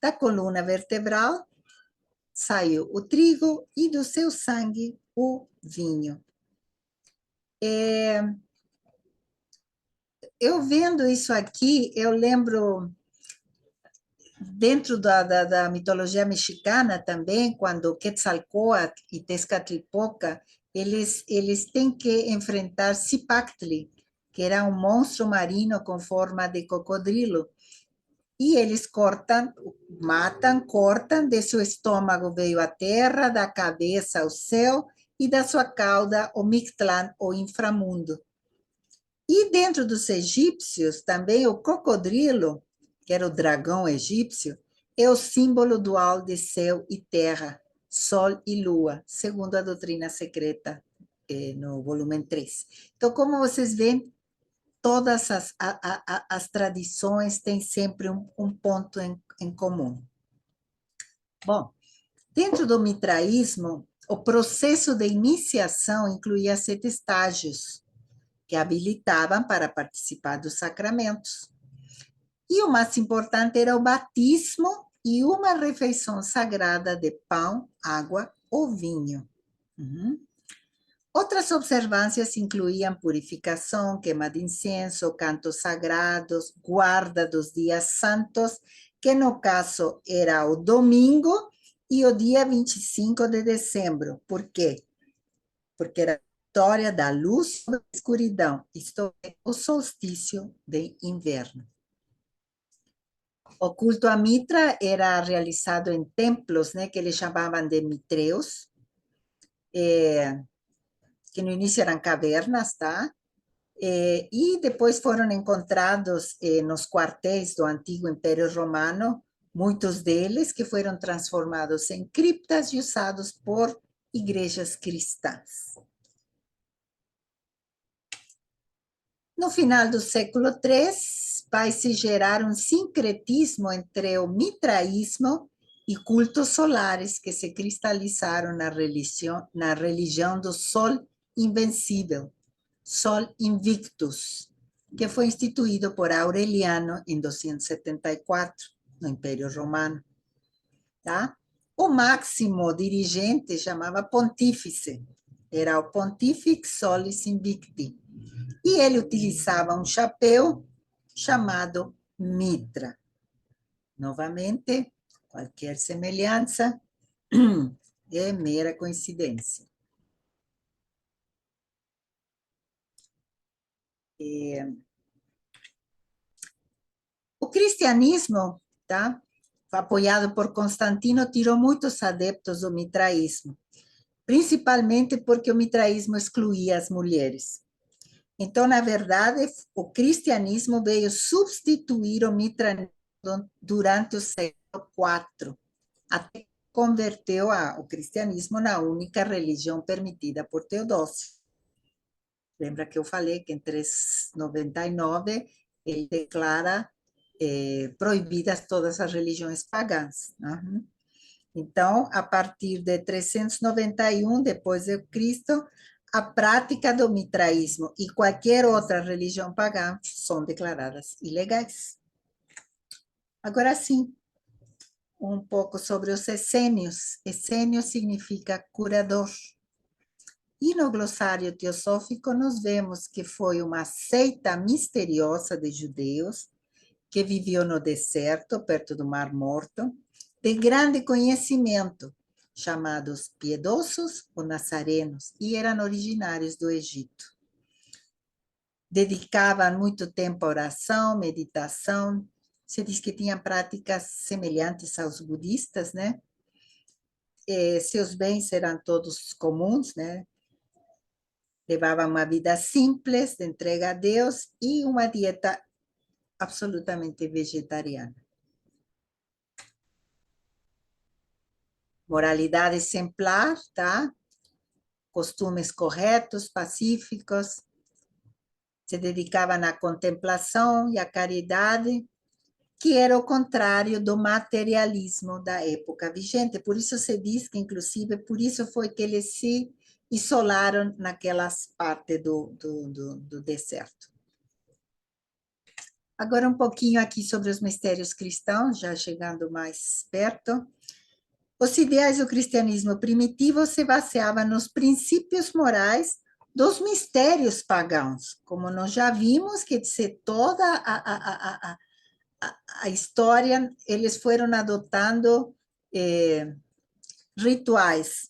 Da coluna vertebral saiu o trigo e do seu sangue o vinho. Eu vendo isso aqui, eu lembro, dentro da mitologia mexicana também, quando Quetzalcóatl e Tezcatlipoca, eles têm que enfrentar Cipactli, que era um monstro marino com forma de cocodrilo. E eles cortam, de seu estômago veio a terra, da cabeça o céu, e da sua cauda o Mictlán, o inframundo. E dentro dos egípcios, também o cocodrilo, que era o dragão egípcio, é o símbolo dual de céu e terra, sol e lua, segundo a doutrina secreta, no volume 3. Então, como vocês veem, todas as tradições têm sempre um ponto em comum. Bom, dentro do mitraísmo, o processo de iniciação incluía 7 estágios que habilitavam para participar dos sacramentos. E o mais importante era o batismo e uma refeição sagrada de pão, água ou vinho. Outras observâncias incluíam purificação, queima de incenso, cantos sagrados, guarda dos dias santos, que no caso era o domingo e o dia 25 de dezembro. Por quê? Porque era a vitória da luz sobre a escuridão, isto é, o solstício de inverno. O culto a Mitra era realizado em templos, né, que eles chamavam de mitreus, que no início eram cavernas, tá? E depois foram encontrados nos quartéis do antigo Império Romano, muitos deles que foram transformados em criptas e usados por igrejas cristãs. No final do século III, vai-se gerar um sincretismo entre o mitraísmo e cultos solares que se cristalizaram na religião do Sol Invencível, Sol Invictus, que foi instituído por Aureliano em 274, no Império Romano. Tá? O máximo dirigente chamava Pontífice, era o Pontifex Solis Invicti, e ele utilizava um chapéu chamado mitra. Novamente, qualquer semelhança é mera coincidência. O cristianismo, tá, apoiado por Constantino, tirou muitos adeptos do mitraísmo, principalmente porque o mitraísmo excluía as mulheres. Então, na verdade, o cristianismo veio substituir o mitraísmo durante o século IV, até que converteu o cristianismo na única religião permitida por Teodósio. Lembra que eu falei que em 399 ele declara proibidas todas as religiões pagãs. Uhum. Então, a partir de 391 depois de Cristo, a prática do mitraísmo e qualquer outra religião pagã são declaradas ilegais. Agora sim, um pouco sobre os essênios. Essênio significa curador. E no glossário teosófico nós vemos que foi uma seita misteriosa de judeus que viveu no deserto, perto do Mar Morto, de grande conhecimento, chamados piedosos ou nazarenos, e eram originários do Egito. Dedicavam muito tempo à oração, meditação. Se diz que tinham práticas semelhantes aos budistas, né? Seus bens eram todos comuns, né? Levavam uma vida simples, de entrega a Deus, e uma dieta absolutamente vegetariana. Moralidade exemplar, tá? Costumes corretos, pacíficos, se dedicavam à contemplação e à caridade, que era o contrário do materialismo da época vigente. Por isso se diz que, inclusive, por isso foi que eles se isolaram naquelas partes do deserto. Agora um pouquinho aqui sobre os mistérios cristãos, já chegando mais perto. Os ideais do cristianismo primitivo se baseavam nos princípios morais dos mistérios pagãos, como nós já vimos, que toda a história, eles foram adotando rituais.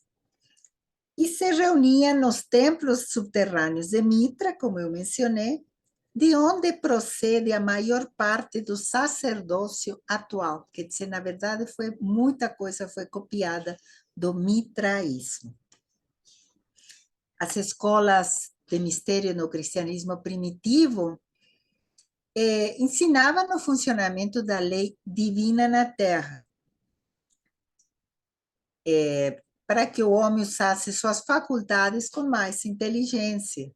E se reuniam nos templos subterrâneos de Mitra, como eu mencionei, de onde procede a maior parte do sacerdócio atual, quer dizer, na verdade, muita coisa foi copiada do mitraísmo. As escolas de mistério no cristianismo primitivo ensinavam o funcionamento da lei divina na Terra, para que o homem usasse suas faculdades com mais inteligência,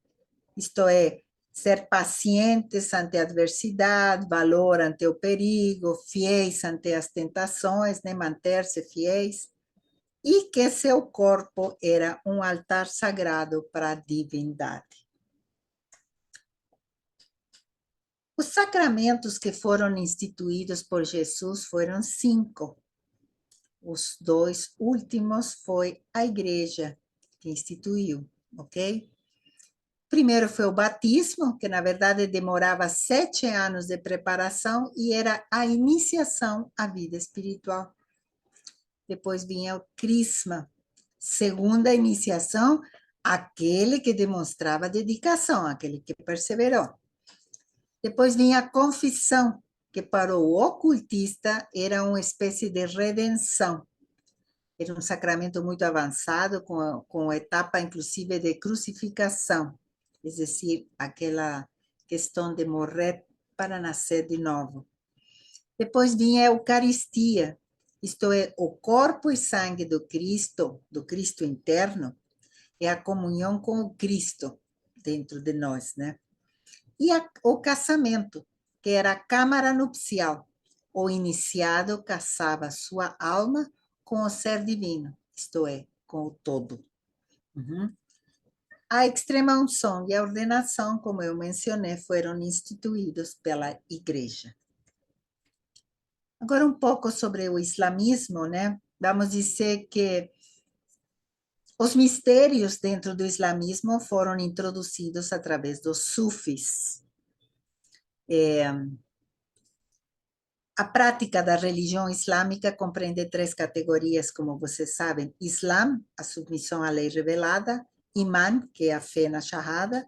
isto é, ser pacientes ante a adversidade, valor ante o perigo, fiéis ante as tentações, né? Manter-se fiéis, e que seu corpo era um altar sagrado para a divindade. Os sacramentos que foram instituídos por Jesus foram 5. Os 2 últimos foi a igreja que instituiu, ok? Primeiro foi o batismo, que na verdade demorava 7 anos de preparação e era a iniciação à vida espiritual. Depois vinha o crisma, segunda iniciação, aquele que demonstrava dedicação, aquele que perseverou. Depois vinha a confissão, que para o ocultista era uma espécie de redenção. Era um sacramento muito avançado, com etapa, inclusive, de crucificação. É decir, aquela questão de morrer para nascer de novo. Depois vinha a Eucaristia, isto é, o corpo e sangue do Cristo interno, é a comunhão com o Cristo dentro de nós, né? E o casamento, que era a câmara nupcial. O iniciado casava sua alma com o ser divino, isto é, com o todo. Uhum. A extrema-unção e a ordenação, como eu mencionei, foram instituídos pela Igreja. Agora, um pouco sobre o islamismo, né? Vamos dizer que os mistérios dentro do islamismo foram introduzidos através dos sufis. A prática da religião islâmica compreende 3 categorias, como vocês sabem: Islam, a submissão à lei revelada; Iman, que é a fé na Shahada;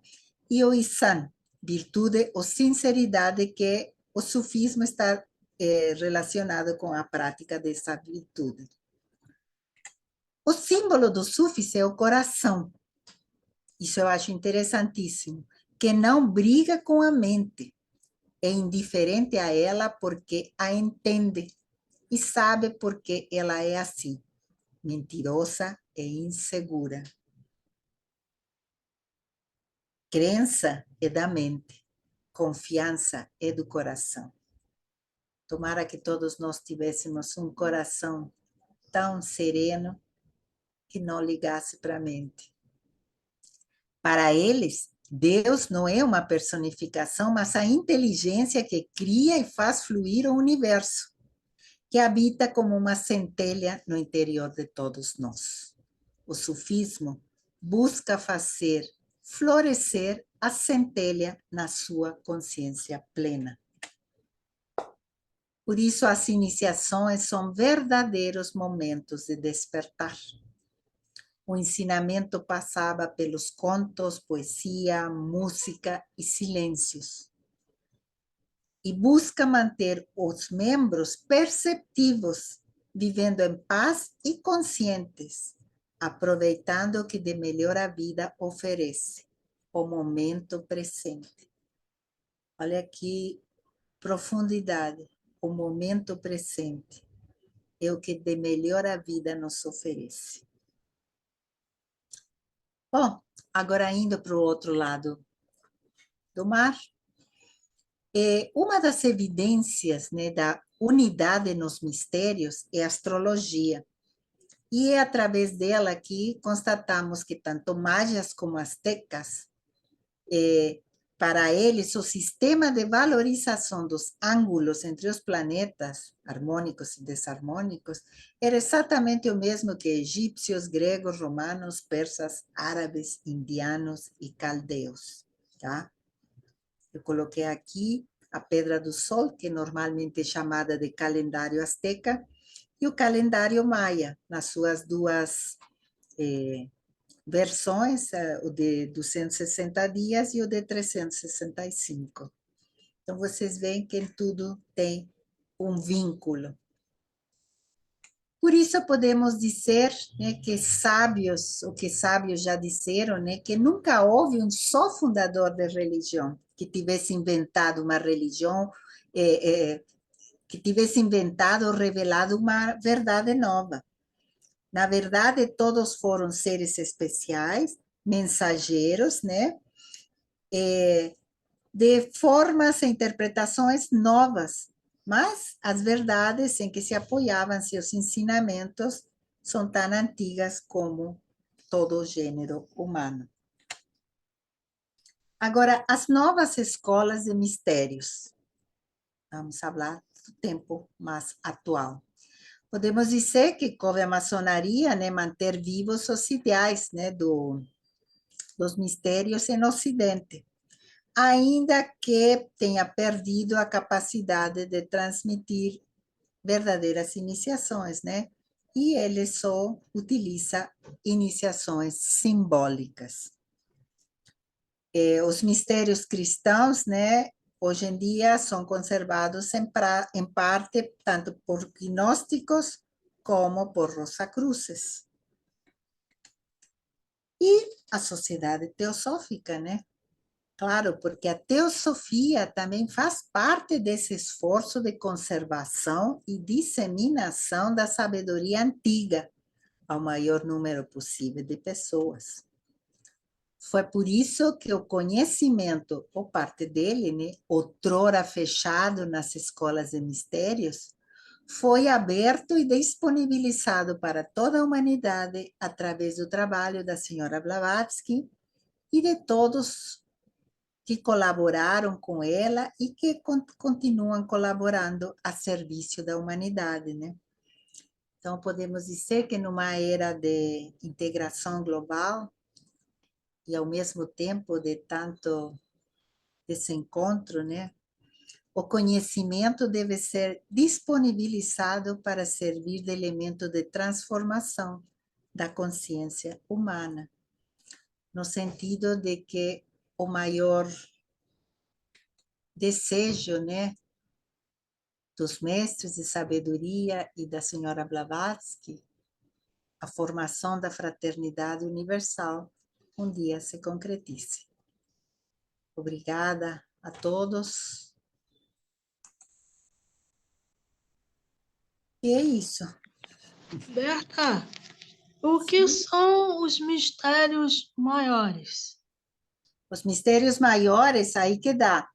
e o Ihsan, virtude ou sinceridade, que o sufismo está relacionado com a prática dessa virtude. O símbolo do sufis é o coração. Isso eu acho interessantíssimo, que não briga com a mente. É indiferente a ela porque a entende e sabe porque ela é assim, mentirosa e insegura. Crença é da mente, confiança é do coração. Tomara que todos nós tivéssemos um coração tão sereno que não ligasse para a mente. Para eles, Deus não é uma personificação, mas a inteligência que cria e faz fluir o universo, que habita como uma centelha no interior de todos nós. O sufismo busca fazer florescer a centelha na sua consciência plena. Por isso, as iniciações são verdadeiros momentos de despertar. O ensinamento passava pelos contos, poesia, música e silêncios. E busca manter os membros perceptivos, vivendo em paz e conscientes, aproveitando o que de melhor a vida oferece, o momento presente. Olha que profundidade, o momento presente é o que de melhor a vida nos oferece. Bom, agora indo para o outro lado do mar, uma das evidências, né, da unidade nos mistérios é a astrologia. E é através dela que constatamos que tanto maias como astecas, para eles, o sistema de valorização dos ângulos entre os planetas, harmônicos e desarmônicos, era exatamente o mesmo que egípcios, gregos, romanos, persas, árabes, indianos e caldeus. Tá? Eu coloquei aqui a Pedra do Sol, que normalmente é chamada de calendário asteca, e o calendário maia, nas suas duas versões, o de 260 dias e o de 365. Então, vocês veem que tudo tem um vínculo. Por isso, podemos dizer, né, que sábios já disseram, né, que nunca houve um só fundador de religião que tivesse inventado uma religião, que tivesse inventado ou revelado uma verdade nova. Na verdade, todos foram seres especiais, mensageiros, né? de formas e interpretações novas, mas as verdades em que se apoiavam seus ensinamentos são tão antigas como todo o gênero humano. Agora, as novas escolas de mistérios. Vamos falar do tempo mais atual. Podemos dizer que coube à maçonaria, né, manter vivos os ideais, né, dos mistérios no Ocidente, ainda que tenha perdido a capacidade de transmitir verdadeiras iniciações, né? E ele só utiliza iniciações simbólicas. Os mistérios cristãos, né, hoje em dia são conservados em parte tanto por gnósticos como por Rosacruces. E a sociedade teosófica, né? Claro, porque a teosofia também faz parte desse esforço de conservação e disseminação da sabedoria antiga ao maior número possível de pessoas. Foi por isso que o conhecimento, ou parte dele, né, outrora fechado nas escolas de mistérios, foi aberto e disponibilizado para toda a humanidade através do trabalho da senhora Blavatsky e de todos que colaboraram com ela e que continuam colaborando a serviço da humanidade, né? Então, podemos dizer que numa era de integração global e, ao mesmo tempo, de tanto desencontro, né? O conhecimento deve ser disponibilizado para servir de elemento de transformação da consciência humana, no sentido de que o maior desejo, né, dos mestres de sabedoria e da senhora Blavatsky, a formação da fraternidade universal, um dia se concretize. Obrigada a todos. E é isso. Berta, o que são os mistérios maiores? Os mistérios maiores, aí que dá.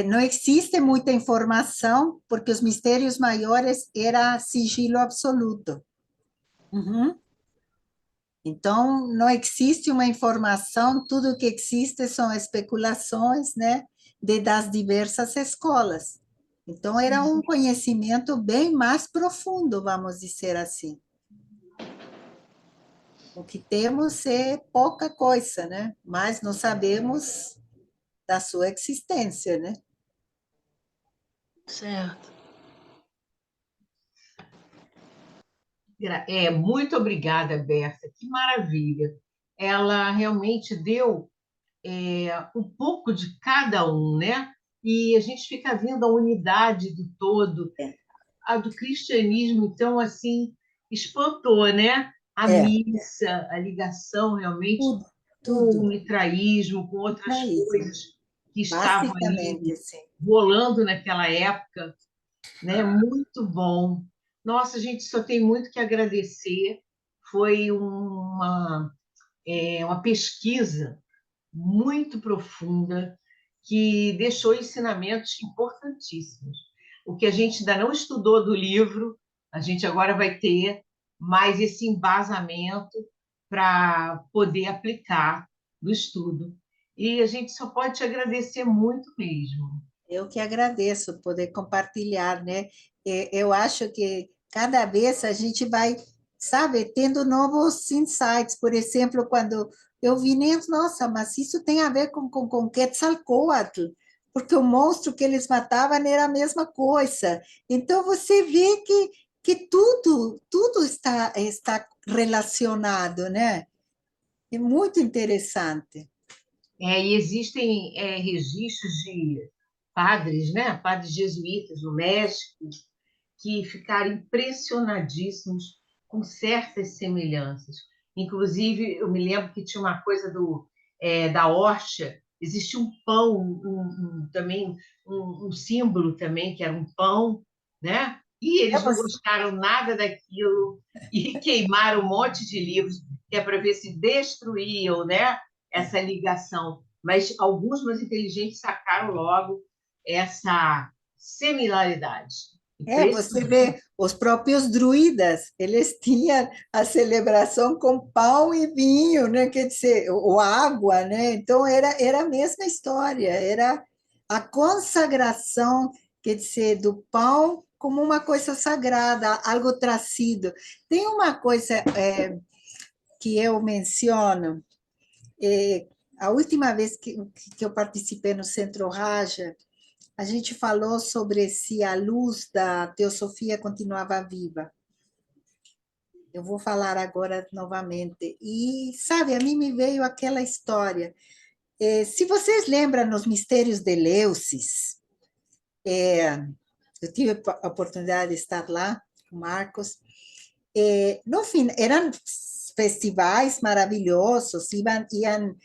Não existe muita informação, porque os mistérios maiores era sigilo absoluto. Uhum. Então, não existe uma informação, tudo que existe são especulações, né, das diversas escolas. Então, era um conhecimento bem mais profundo, vamos dizer assim. O que temos é pouca coisa, né? Mas não sabemos da sua existência, né? Certo. Muito obrigada, Berta, que maravilha. Ela realmente deu um pouco de cada um, né? E a gente fica vendo a unidade do todo. A do cristianismo, então, assim, espantou, né? A missa, a ligação realmente com o mitraísmo, com outras coisas que estavam ali sim. rolando naquela época, né? Muito bom. Nossa, a gente só tem muito que agradecer. Foi uma pesquisa muito profunda que deixou ensinamentos importantíssimos. O que a gente ainda não estudou do livro, a gente agora vai ter mais esse embasamento para poder aplicar no estudo. E a gente só pode te agradecer muito mesmo. Eu que agradeço poder compartilhar, né? Eu acho que cada vez a gente vai, sabe, tendo novos insights. Por exemplo, quando eu vi, nossa, mas isso tem a ver com Quetzalcóatl, porque o monstro que eles matavam era a mesma coisa. Então, você vê que tudo está relacionado, né? É muito interessante. E existem registros de padres, né? Padres jesuítas no México, que ficaram impressionadíssimos com certas semelhanças. Inclusive, eu me lembro que tinha uma coisa da Orcha, existia um pão, também um símbolo também, que era um pão, né? E eles não gostaram nada daquilo e queimaram um monte de livros, que é para ver se destruíam, né? Essa ligação. mas alguns mais inteligentes sacaram logo essa similaridade. Você vê, os próprios druidas, eles tinham a celebração com pão e vinho, né? Quer dizer, ou água, né? Então, era a mesma história, era a consagração, quer dizer, do pão como uma coisa sagrada, algo trazido. Tem uma coisa que eu menciono, a última vez que eu participei no Centro Raja, a gente falou sobre se a luz da teosofia continuava viva. Eu vou falar agora novamente. E, sabe, a mim me veio aquela história. Se vocês lembram nos Mistérios de Eleusis, eu tive a oportunidade de estar lá com Marcos. No fim, eram festivais maravilhosos, iam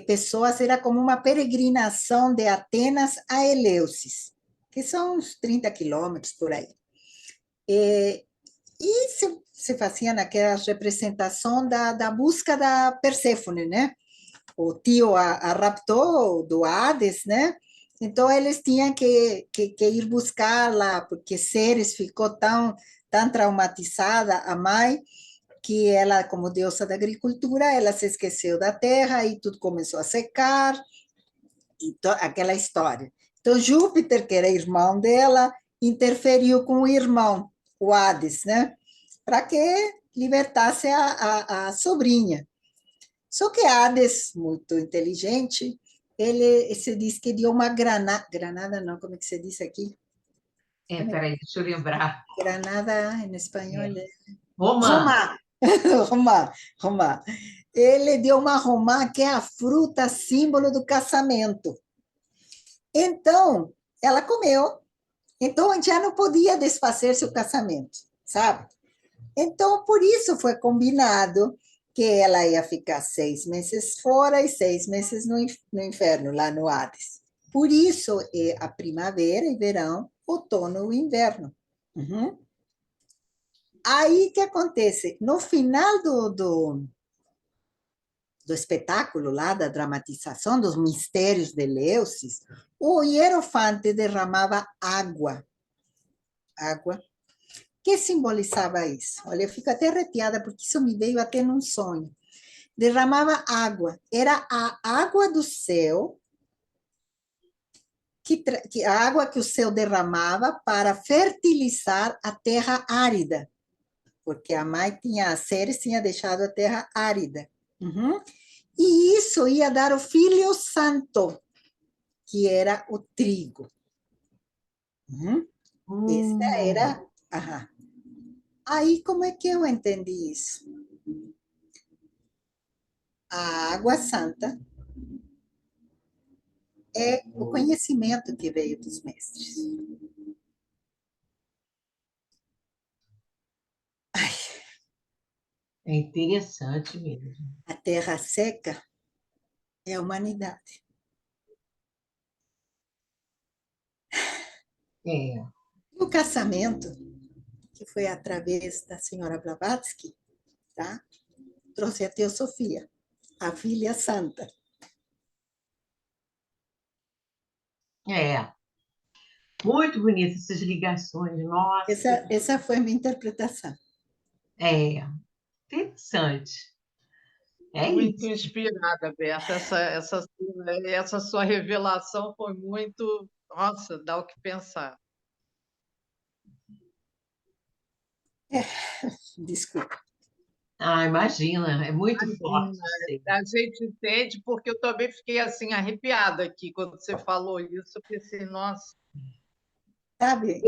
pessoas, era como uma peregrinação de Atenas a Eleusis, que são uns 30 quilômetros por aí. E se fazia naquela representação da busca da Perséfone, né? O tio a raptou do Hades, né? Então, eles tinham que ir buscá-la, porque Ceres ficou tão traumatizada, a mãe, que ela, como deusa da agricultura, ela se esqueceu da terra e tudo começou a secar, e aquela história. Então, Júpiter, que era irmão dela, interferiu com o irmão, o Hades, né? Para que libertasse a sobrinha. Só que Hades, muito inteligente, ele se diz que deu uma granada não, como é que se diz aqui? Peraí, deixa eu lembrar. Granada, em espanhol, Romã. Romã, romã. Ele deu uma romã, que é a fruta símbolo do casamento. Então, ela comeu. Então, já não podia desfazer-se o casamento, sabe? Então, por isso foi combinado que ela ia ficar 6 meses fora e 6 meses no inferno, lá no Hades. Por isso é a primavera e verão, outono e inverno. Uhum. Aí, o que acontece? No final do espetáculo lá, da dramatização dos mistérios de Eleusis, o hierofante derramava água. Água. Que simbolizava isso? Olha, eu fico até arrepiada, porque isso me veio até num sonho. Derramava água. Era a água do céu, a água que o céu derramava para fertilizar a terra árida, porque a mãe a Ceres tinha deixado a terra árida. Uhum. E isso ia dar o filho santo, que era o trigo. Uhum. Esta era... Aham. Aí, como é que eu entendi isso? A água santa é o conhecimento que veio dos mestres. Ai, É interessante mesmo. a terra seca é a humanidade. É. O casamento, que foi através da senhora Blavatsky, tá? Trouxe a teosofia, a filha santa. É. Muito bonitas essas ligações, nossa. Essa foi a minha interpretação. É. Interessante. É Muito isso. inspirada, Berta. Essa sua revelação foi muito. Nossa, dá o que pensar. Desculpa. Ah, imagina, é muito forte. Imagina, Assim. a gente entende, porque eu também fiquei assim arrepiada aqui quando você falou isso. Eu pensei, nossa. Sabe,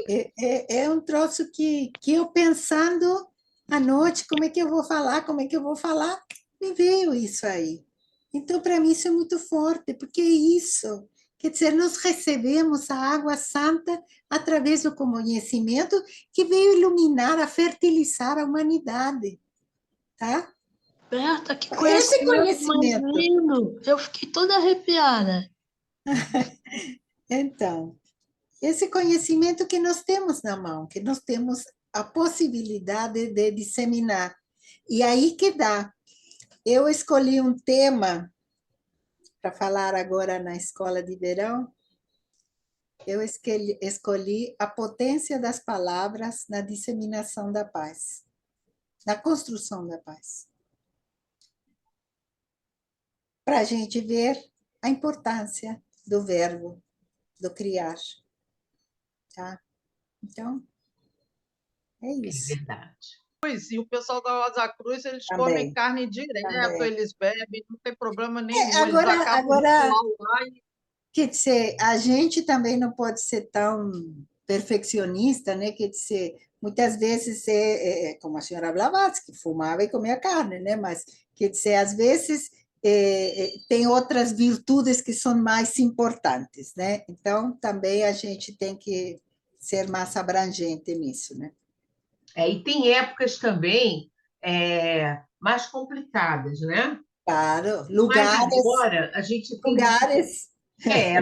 é um troço que eu pensando à noite, como é que eu vou falar, me veio isso aí. Então, para mim, isso é muito forte, porque é isso. Quer dizer, nós recebemos a água santa através do conhecimento que veio iluminar, a fertilizar a humanidade, tá? Berta, que Esse conhecimento mais conhecimento. lindo! Eu fiquei toda arrepiada. Então, esse conhecimento que nós temos na mão, que nós temos a possibilidade de disseminar. E aí que dá. Eu escolhi um tema para falar agora na escola de verão, eu escolhi a potência das palavras na disseminação da paz, na construção da paz. Para a gente ver a importância do verbo, do criar. Tá? Então, é É isso. verdade. E o pessoal da Rosa Cruz, eles comem Também, carne direto, também. eles bebem, não tem problema nenhum. Eles Agora, acabam o agora, ritual lá e quer dizer, a gente também não pode ser tão perfeccionista, né? Quer dizer, muitas vezes como a senhora Blavatsky, fumava e comia carne, né? Mas, quer dizer, às vezes tem outras virtudes que são mais importantes, né? Então, também a gente tem que ser mais abrangente nisso, né? E tem épocas também mais complicadas, né? Claro, Mas lugares, agora a gente tem lugares.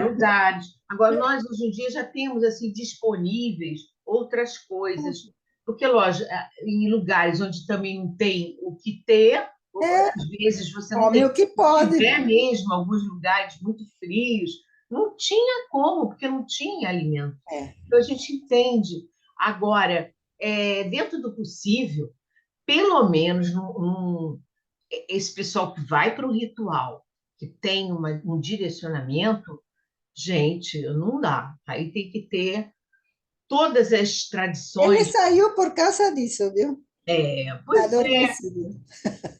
lugares. Agora, nós hoje em dia já temos assim disponíveis outras coisas. Porque, lógico, em lugares onde também não tem o que ter, às vezes você não Come tem. o que Se pode. tiver mesmo alguns lugares muito frios, não tinha como, porque não tinha alimento. É. Então, a gente entende. Agora, dentro do possível, pelo menos esse pessoal que vai para o ritual, que tem um direcionamento, gente, não dá. Aí tem que ter todas as Ele tradições. saiu por causa disso, viu? Pois é, Adormecido.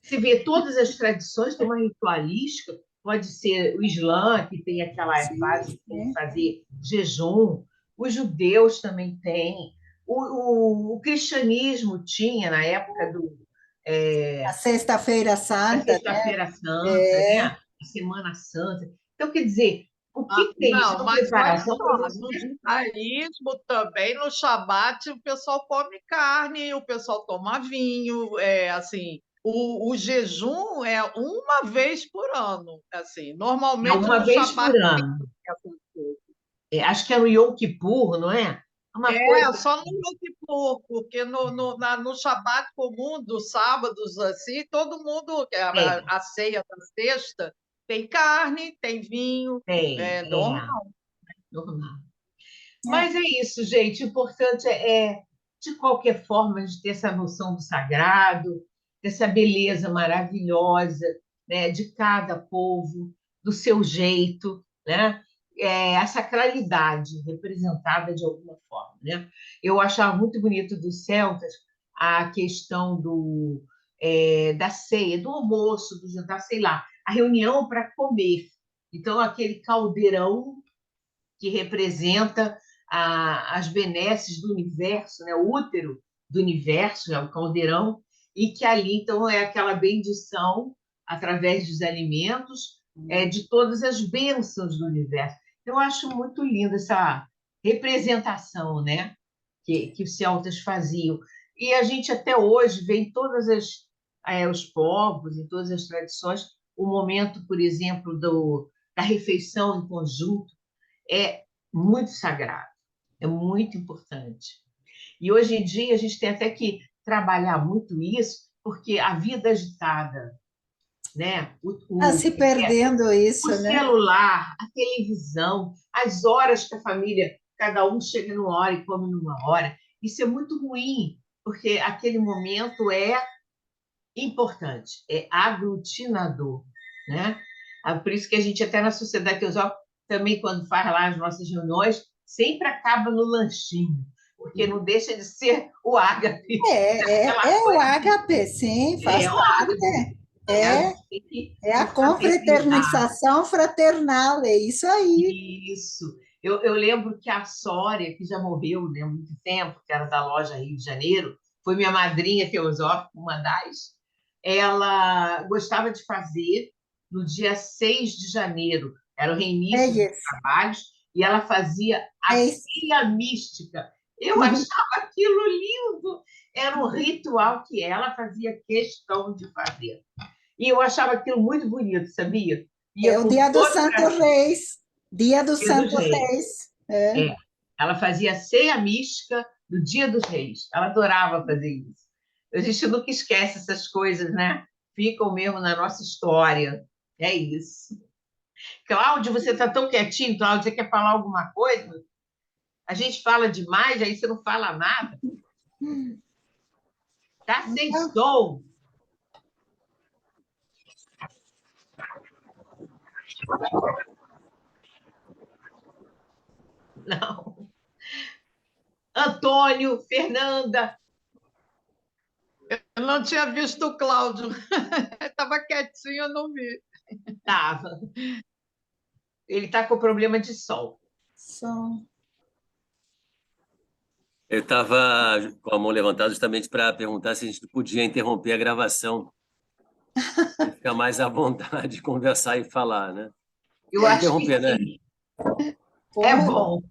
se vê todas as tradições, tem uma ritualística, pode ser o Islã, que tem aquela Sim, base que tem que fazer jejum, os judeus também têm, o cristianismo tinha, na época a Sexta-feira da Santa, né? Sexta-feira Santa, né? É, A Semana Santa. Então, quer dizer, o Ah, que tem? Isso é não, uma mas olha preparação para só, você. no judaísmo também, no Shabat, o pessoal come carne, o pessoal toma vinho, assim, o jejum é uma vez por ano, assim, É normalmente uma no vez por Shabat tem ano. essas coisas. Acho que é no Yom Kippur, não é? Uma coisa. Só no Yom Kippur, porque no Shabat comum, dos sábados, assim, todo mundo, É, a ceia da sexta, tem carne, tem vinho, tem, é normal. normal. é. Mas é isso, gente. O importante de qualquer forma, a gente ter essa noção do sagrado, dessa beleza maravilhosa, né, de cada povo, do seu jeito, né? A sacralidade representada de alguma forma, né? Eu achava muito bonito dos celtas a questão da ceia, do almoço, do jantar, sei lá, a reunião para comer. Então, aquele caldeirão que representa as benesses do universo, né? O útero do universo, né? O caldeirão, e que ali, então, é aquela bendição através dos alimentos, de todas as bênçãos do universo. Eu acho muito linda essa representação, né? Que os celtas faziam. E a gente até hoje vê em os povos, em todas as tradições, o momento, por exemplo, da refeição em conjunto, é muito sagrado, é muito importante. E hoje em dia a gente tem até que trabalhar muito isso, porque a vida agitada, né? Está se perdendo O isso, né? celular, a televisão, as horas que a família, cada um chega numa hora e come numa hora, isso é muito ruim, porque aquele momento é importante, é aglutinador, né? Por isso que a gente até na Sociedade Teosófica, também quando faz lá as nossas reuniões, sempre acaba no lanchinho, porque não deixa de ser o ágape, aquela É o coisa, ágape, sim, faz o ágape. parte. A É, gente tem que é a confraternização. confraternização fraternal, é isso aí. Isso. Eu lembro que a Sória, que já morreu, né, há muito tempo, que era da loja Rio de Janeiro, foi minha madrinha teosófica, uma das. Ela gostava de fazer no dia 6 de janeiro, era o É reinício dos isso. trabalhos, e ela fazia a É isso. ceia mística. Eu achava aquilo lindo, era um ritual que ela fazia questão de fazer. E eu achava aquilo muito bonito, sabia? É Ia o com dia dos todo o Santos Brasil. Reis. Dia dos Dia dos Santos Reis. Reis. É. Ela fazia a ceia mística do Dia dos Reis. Ela adorava fazer isso. A gente nunca esquece essas coisas, né? Ficam mesmo na nossa história. É isso. Cláudio, você está tão quietinho, Cláudio, você quer falar alguma coisa? A gente fala demais, aí você não fala nada. Tá sem som. Não. Antônio, Fernanda. Eu não tinha visto o Cláudio. Estava quietinho, eu não vi. Estava. Ele está com problema de som. Som. Eu estava com a mão levantada justamente para perguntar se a gente podia interromper a gravação. E ficar mais à vontade de conversar e falar, né? Eu Pode acho que interromper, né? sim. É bom.